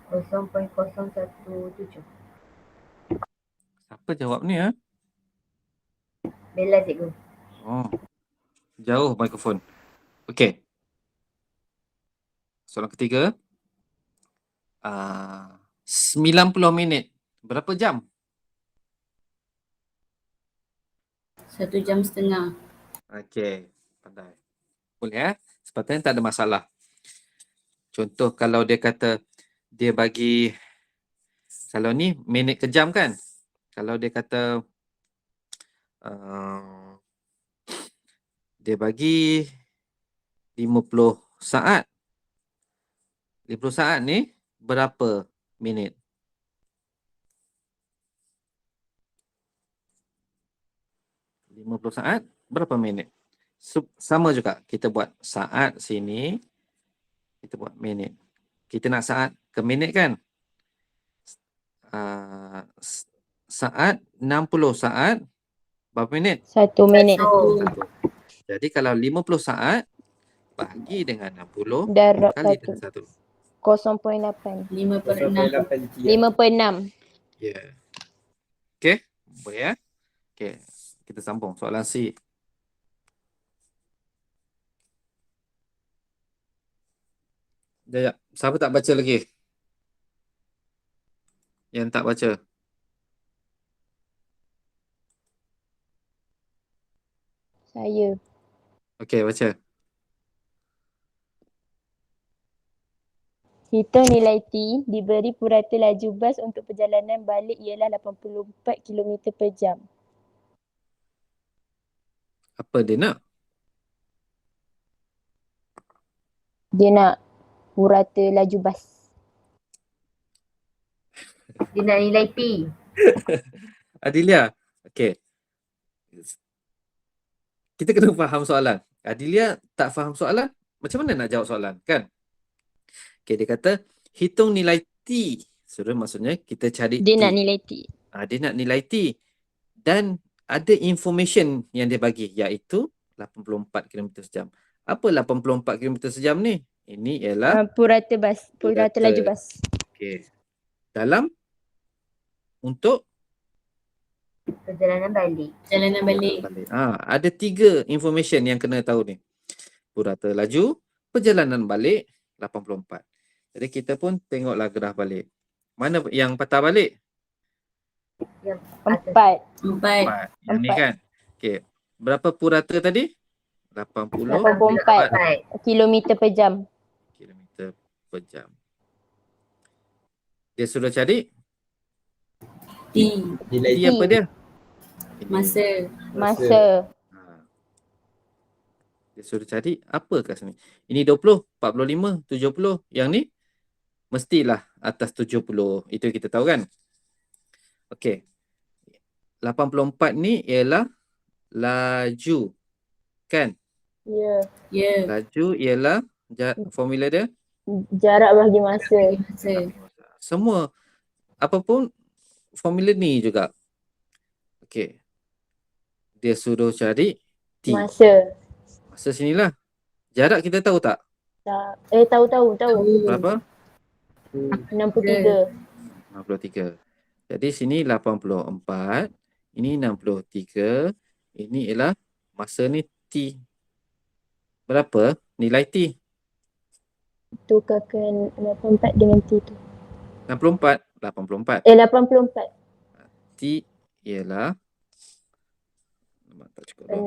Kosong point 0.017. Siapa jawab ni ha? Bella cikgu. Oh. Jauh mikrofon. Okey. Soalan ketiga. 90 minit berapa jam? 1 jam setengah. Okey. Pandai. Boleh sepatutnya tak ada masalah. Contoh kalau dia kata dia bagi, kalau ni minit ke jam kan? Kalau dia kata dia bagi 50 saat. 50 saat ni berapa minit? saat berapa minit? Sama juga. Kita buat saat sini. Kita buat minit. Kita nak saat ke minit kan? Saat 60 saat berapa minit? 1 minit. 1. Jadi kalau 50 saat bagi dengan 60 Darab kali 1. dengan 1. 0.8. 5/6. 5/6. Ya. Okey, boleh ya? Okey, kita sambung soalan C. Sekejap, siapa tak baca lagi? Yang tak baca. Saya. Okey, baca. Hitung nilai T diberi purata laju bas untuk perjalanan balik ialah 84 km per jam. Apa dia nak? Dia nak purata laju bas. Dia nak nilai P. Adilia. Okey. Kita kena faham soalan. Adilia tak faham soalan, macam mana nak jawab soalan, kan? Okey, dia kata hitung nilai T. So, maksudnya kita cari Dia T. nak nilai T. Dia nak nilai T. Dan ada information yang dia bagi, iaitu 84 km sejam. Apa 84 km sejam ni? Ini ialah Purata bas. Purata laju bas. okey. Dalam untuk Perjalanan balik. Perjalanan balik. ada 3 information yang kena tahu ni. Purata laju, perjalanan balik 84. Jadi kita pun tengoklah graf balik. Mana yang patah balik? Yang 4. 4. Yang ni kan? Okey. Berapa purata tadi? 84 kilometer per jam. Kilometer per jam. Dia suruh cari T. Nilai T apa dia? Masa. Dia suruh cari apa kat sini? Ini 20, 45, 70. Yang ni mestilah atas 70. Itu kita tahu kan? Okey. 84 ni ialah laju. Kan? Ya. Ya. Laju ialah formula dia Jarak bagi masa. Masa. semua apa pun formula ni juga. Okey. Dia suruh cari T. Masa. Masa sinilah. Jarak kita tahu tak? Tak. Tahu. Berapa? 63. 63. Jadi sini 84. Ini 63. Ini ialah masa ni T. Berapa nilai T? Tukarkan 84 dengan T tu. 64. 84. 84. T ialah tak cukup dah.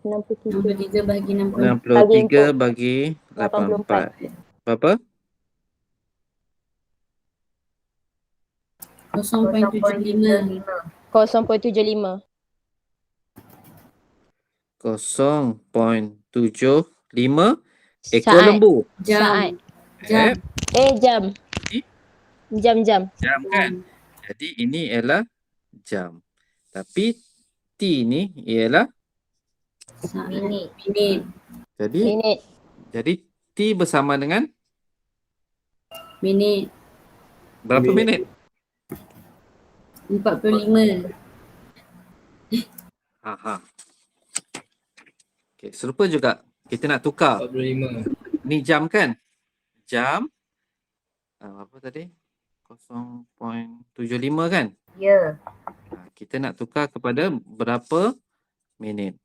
63. 63 bagi 60. 63 bagi 84. Berapa? 0.75. 0.75. 0.75 ekor Saat. lembu. Jam. Jam. Jam. Jam. Jam kan? Jadi ini ialah jam. Tapi T ni ialah Minit. jadi T bersama dengan Minit. berapa minit? 45. Okey, serupa juga kita nak tukar. 45. Ni jam kan? Jam apa tadi? 0.75 kan? Ya. Kita nak tukar kepada berapa minit.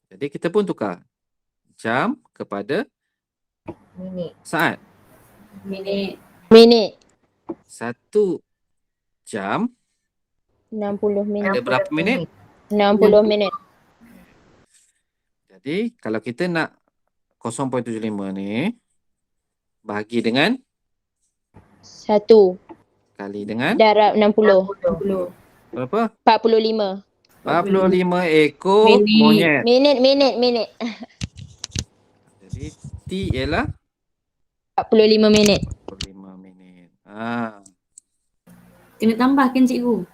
Jadi kita pun tukar. Jam kepada Minit. saat. Minit. 1 jam 60 minit. ada berapa minit? 60 minit. Jadi kalau kita nak 0.75 ni bahagi dengan 1 kali dengan darab 60. 60. berapa? 45. 45 ekor Minit. monyet. Minit. Jadi T ialah 45 minit. 45 minit. Kena tambahkan cikgu.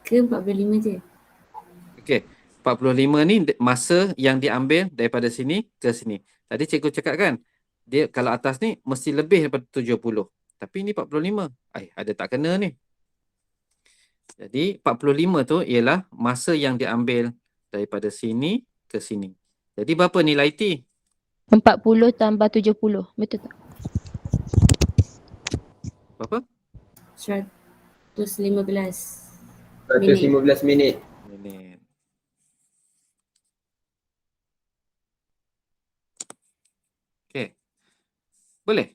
Ke 45 je? Okey. 45 ni masa yang diambil daripada sini ke sini. Tadi cikgu cakap kan, dia kalau atas ni mesti lebih daripada 70. Tapi ni 45. Ada tak kena ni. Jadi 45 tu ialah masa yang diambil daripada sini ke sini. Jadi berapa nilai T? 40 tambah 70. Betul tak? Berapa? 115. 115 minit. Minit. Okey. Boleh?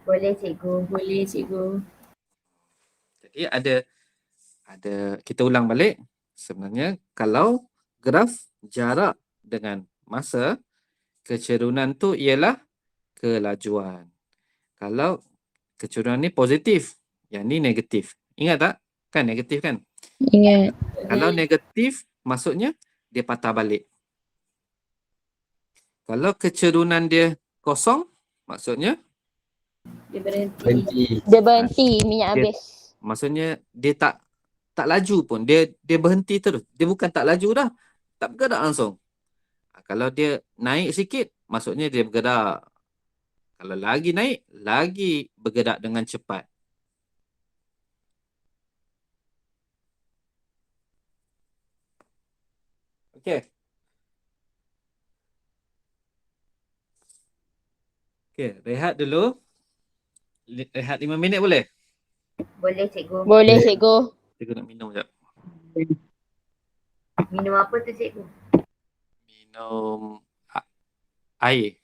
Boleh cikgu. Boleh cikgu. Jadi ada kita ulang balik. Sebenarnya kalau graf jarak dengan masa, kecerunan tu ialah kelajuan. Kalau kecerunan ni positif, yang ni negatif. Ingat tak? Kan negatif kan? Ingat. Kalau negatif, maksudnya dia patah balik. Kalau kecerunan dia kosong, maksudnya Dia berhenti. Berhenti. Dia berhenti, minyak Dia- habis. maksudnya dia tak laju pun. Dia berhenti terus. Dia bukan tak laju dah. Tak bergerak langsung. Kalau dia naik sikit, maksudnya dia bergerak. Kalau lagi naik, lagi bergerak dengan cepat. Okey. Okey, rehat dulu. Rehat 5 minit boleh? Boleh cikgu. Boleh cikgu. Cikgu nak minum sekejap. Minum apa tu cikgu? Minum air.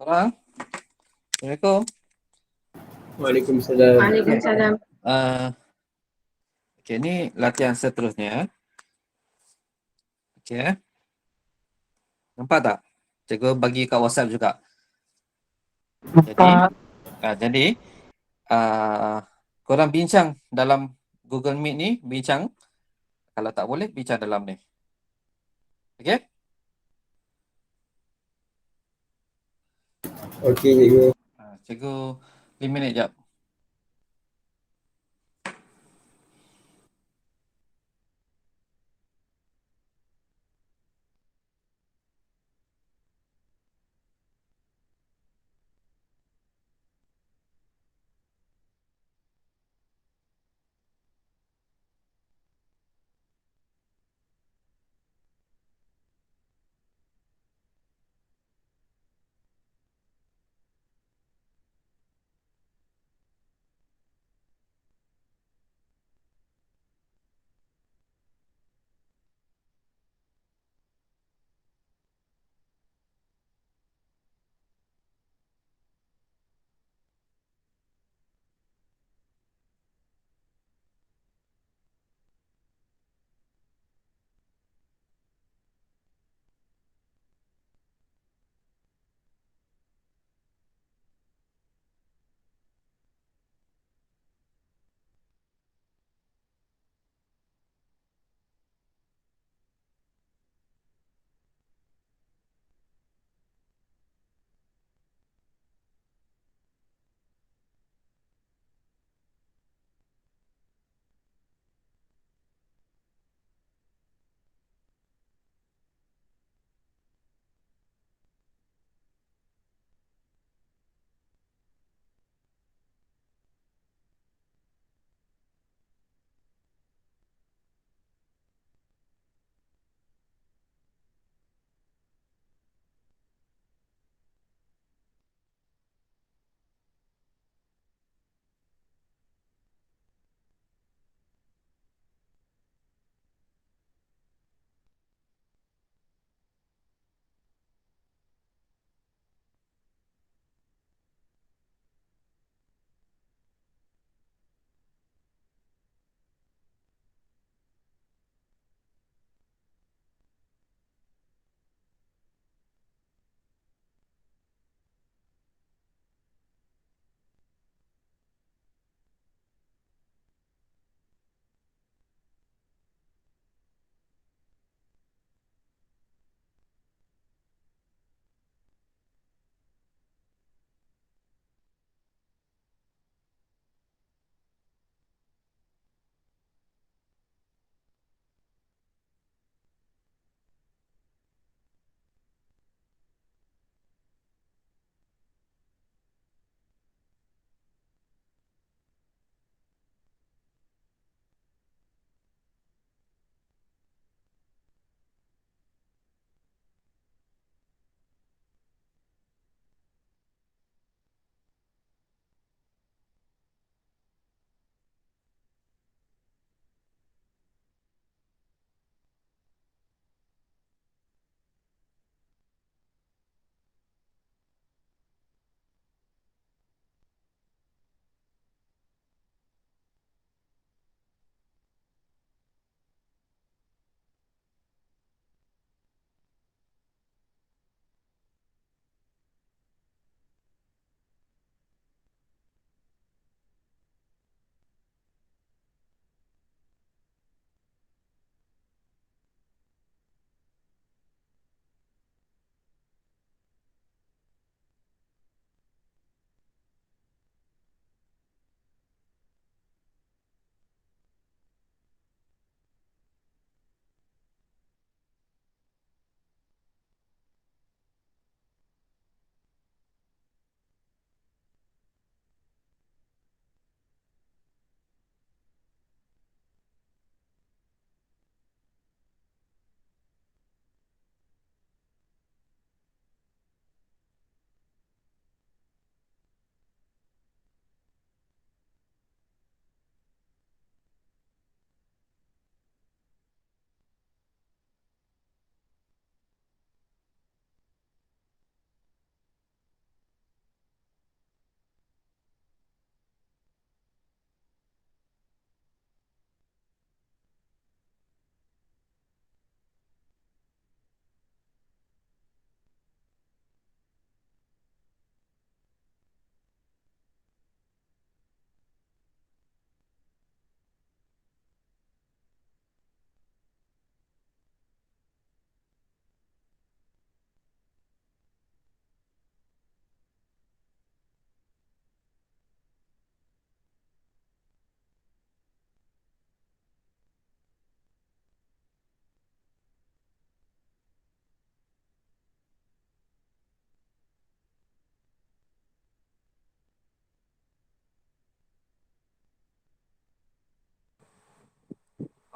Korang? Assalamualaikum. Waalaikumsalam. Waalaikumsalam. Okey, ni latihan seterusnya. Okey. Nampak tak? Cikgu bagi kat WhatsApp juga. Jadi, korang bincang dalam Google Meet ni, bincang. Kalau tak boleh, bincang dalam ni. Okey? Okey cikgu. Cikgu 5 minit jap.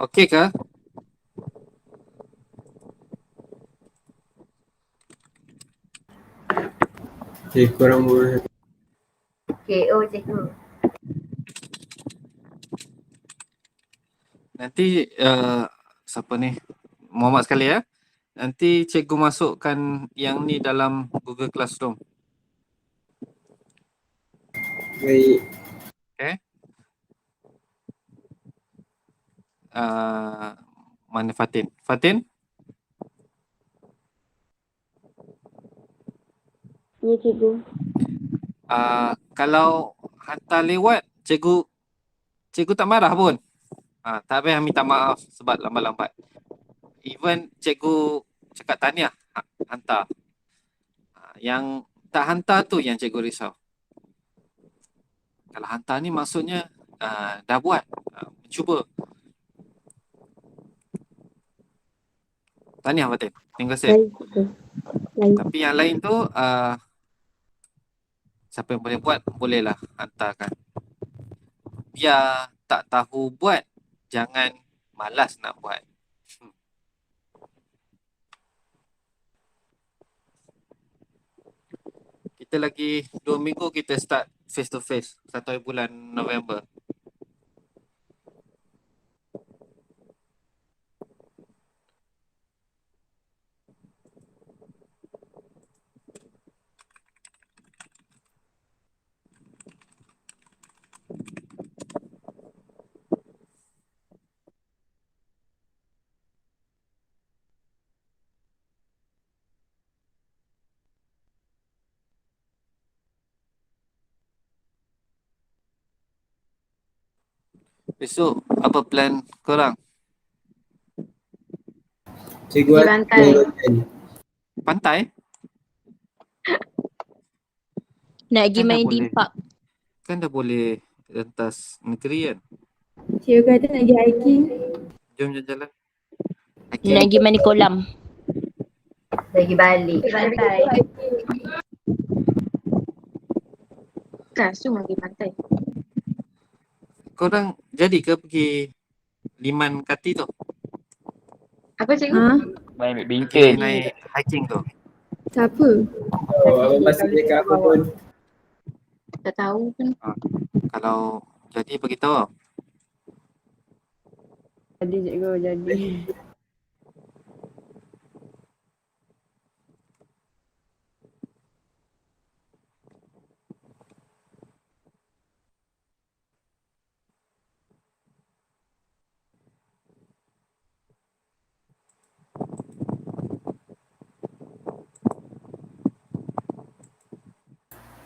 Okey ke? Okay, korang KO cikgu. Nanti siapa ni? Muhammad sekali ya. Nanti cikgu masukkan yang ni dalam Google Classroom. baik. Okay. Mana Fatin? Fatin? Ya cikgu. Kalau hantar lewat, cikgu tak marah pun. Tak payah minta maaf sebab lambat-lambat. Even cikgu cakap tahniah, hantar. Yang tak hantar tu yang cikgu risau. Kalau hantar ni maksudnya dah buat, cuba. Tahniah Fatin. Terima kasih. Baik cikgu. Baik. Tapi yang lain tu siapa yang boleh buat, bolehlah hantarkan. Biar tak tahu buat, jangan malas nak buat. Kita lagi 2 minggu kita start face to face 1 hari bulan November. Besok apa plan korang? Cikgu Di pantai. Pantai? Nak pergi Kan dah main boleh. theme park. Kan dah boleh rentas negeri kan? Cikgu kata nak pergi hiking. Jom jalan-jalan. Nak pergi mandi kolam. Lagi balik. Pantai. Langsung pergi pantai. Korang jadi ke pergi Liman Kati tu? Apa cikgu? Main Pergi badminton. naik hiking tu? Siapa? Oh, abang masih dekat apa pun. Tak tahu pun. Kalau jadi beritahu. Jadi cikgu, jadi.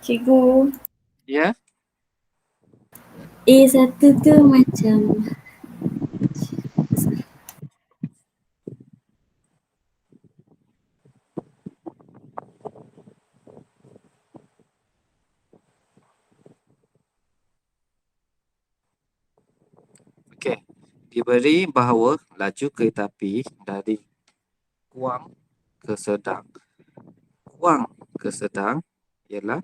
Cikgu. Ya? A1 tu macam Okey. Diberi bahawa laju kereta api dari Kuang ke Sedang. Kuang ke Sedang ialah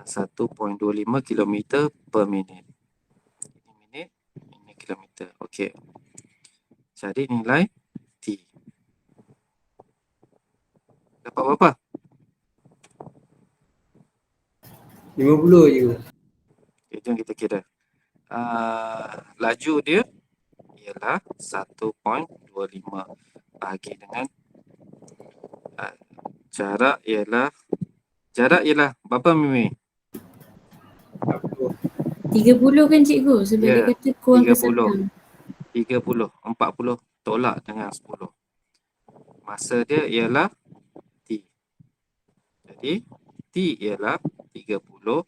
1.25 km per minit. Ini minit, ini kilometer. Okey. Cari nilai T. Dapat berapa? 50 je. Okay, jom kita kira. Laju dia ialah 1.25 bahagi dengan jarak ialah berapa Mimi? 30 kan cikgu sebab Ya, dia kata Kuang ke 30. Sedang. 30, 40 tolak dengan 10. Masa dia ialah T. Jadi T ialah 30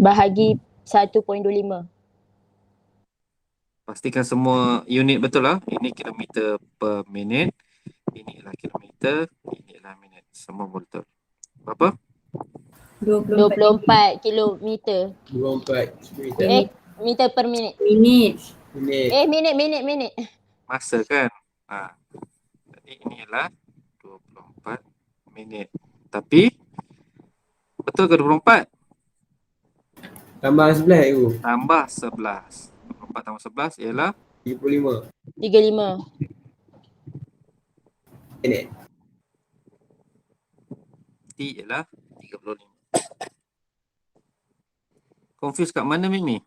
Bahagi 1.25. pastikan semua unit betul lah. Ini kilometer per minit. Ini ialah kilometer, ini ialah minit. Semua betul. Berapa? 24 kilometer. 24 meter. Meter per minit. Minit. Minit. Minit. Masa kan? Jadi ini ialah 24 minit. Tapi betul ke 24? Tambah 11 tu. Tambah 11. 4 tambah 11 ialah 35 35. minit. T ialah 35. Confuse kat mana Mimi?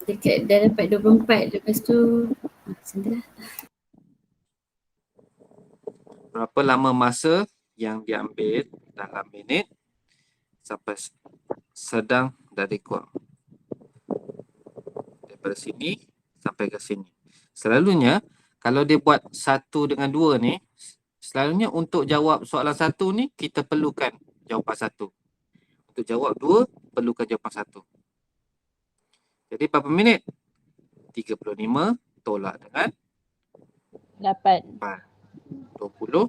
Dekat dah dapat 24. Lepas tu macam tu lah. Berapa lama masa yang diambil dalam minit sampai sedang dari kurang. Daripada sini sampai ke sini. Selalunya kalau dia buat 1 dengan 2 ni, selalunya untuk jawab soalan 1 ni kita perlukan jawapan 1. Untuk jawab 2 perlukan jawapan 1. Jadi berapa minit? 35 tolak dengan 8. 20.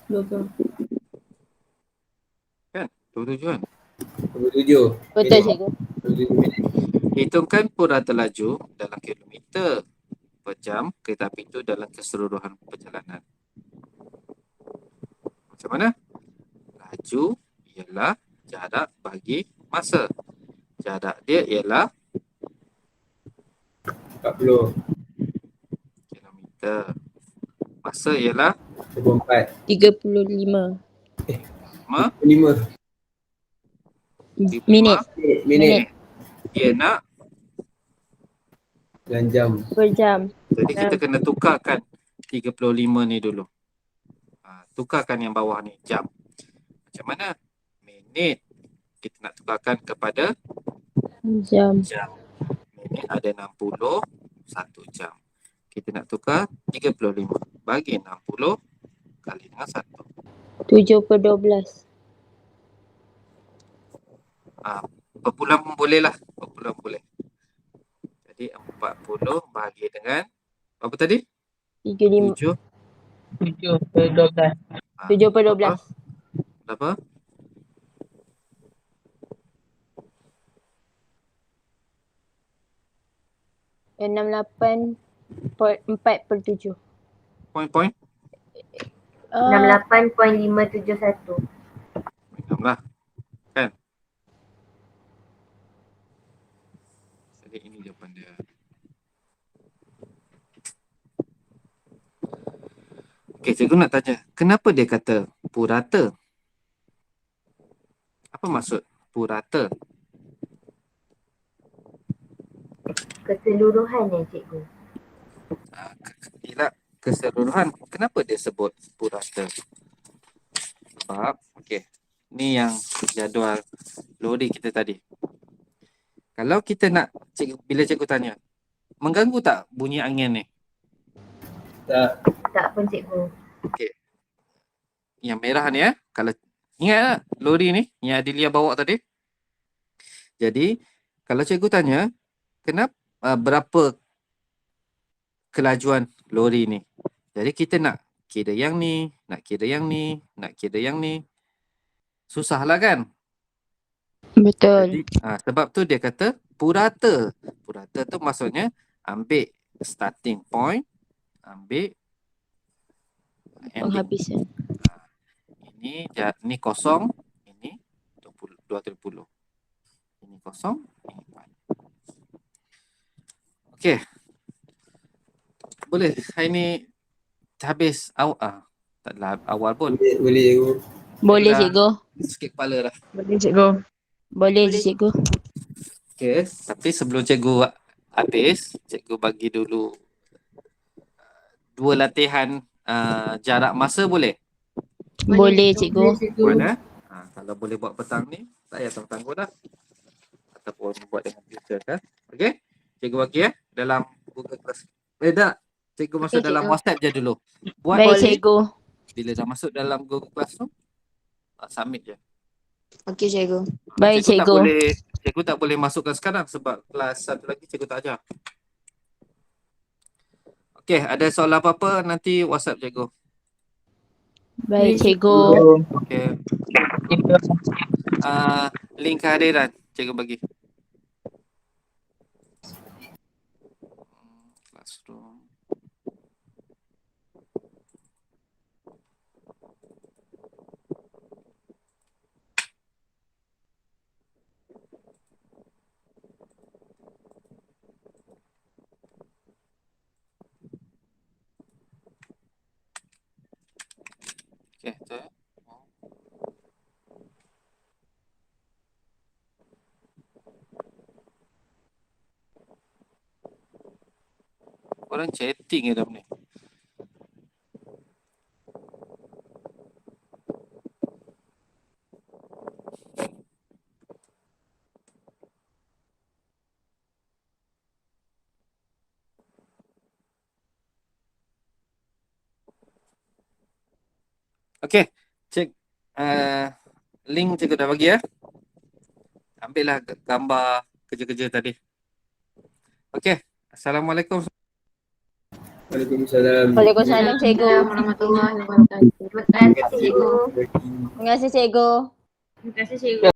20. Kan? 27 kan? 27 Betul minit. cikgu. 27 minit. Hitungkan purata laju dalam kilometer per jam kereta api itu dalam keseluruhan perjalanan. Macam mana? Laju ialah jarak bagi masa. Jarak dia ialah 40 kilometer. Masa ialah 24 35. 5 Minit. minit dia nak. dan jam. Per jam. Jadi kita kena tukarkan 35 ni dulu. Tukarkan yang bawah ni, jam. Macam mana? Minit. Kita nak tukarkan kepada Jam. jam. Minit ada 60, 1 jam. Kita nak tukar 35 bagi 60 kali dengan 1. 7/12. Berpulang pun boleh lah. Berpulang boleh. Jadi 40 bahagi dengan apa tadi? 35. 7. 7/12. 7/12. Berapa? 68.4/7. Point. 68.571. 6 lah. Kan? Jadi ini jawapan dia. Okey, cikgu nak tanya. Kenapa dia kata purata? Apa maksud purata? Keseluruhan ya cikgu. Ialah keseluruhan. Kenapa dia sebut purata? Sebab, okey. Ni yang jadual lori kita tadi. Kalau kita nak, bila cikgu tanya, mengganggu tak bunyi angin ni? Tak. Tak pun cikgu. Okey. Yang merah ni kalau ingat tak lori ni yang Adelia bawa tadi? Jadi, kalau cikgu tanya, kenapa berapa kelajuan lori ni? Jadi kita nak kira yang ni, nak kira yang ni, nak kira yang ni. Susahlah kan? Betul. Jadi, sebab tu dia kata purata. Purata tu maksudnya ambil starting point, ambil ending. Penghabisan. Ini kosong, ini 230. Ini kosong, ini 4. Okey. Boleh. Hari ni habis taklah awal pun. Boleh cikgu. Boleh Dah cikgu. Sikit kepala dah. Boleh cikgu. Boleh cikgu. Okey, tapi sebelum cikgu habis, cikgu bagi dulu 2 latihan jarak masa boleh? Boleh cikgu. Mana? Kalau boleh buat petang ni, tak payah tanggung-tanggung dah. Ataupun buat dengan future kan. Okey? Cikgu bagi dalam Google Class. Tak. Cikgu masuk Okey, dalam cikgu. WhatsApp je dulu. Buat Baik balik. cikgu. Bila dah masuk dalam Google Classroom, submit je. Okey cikgu. Baik Cikgu cikgu. cikgu tak boleh masukkan sekarang sebab kelas satu lagi cikgu tak ajar. Okey, ada soalan apa-apa nanti WhatsApp cikgu. Baik cikgu. Okey. Link kehadiran cikgu bagi. Classroom. Okey, tu. Orang chatting ke dalam ni? Okey, cek link cikgu dah bagi ya. Ambillah gambar kerja-kerja tadi. Okey, Assalamualaikum. Waalaikumsalam. Waalaikumsalam cikgu. Warahmatullahi wabarakatuh. Terima kasih cikgu. Terima kasih cikgu. Terima kasih cikgu.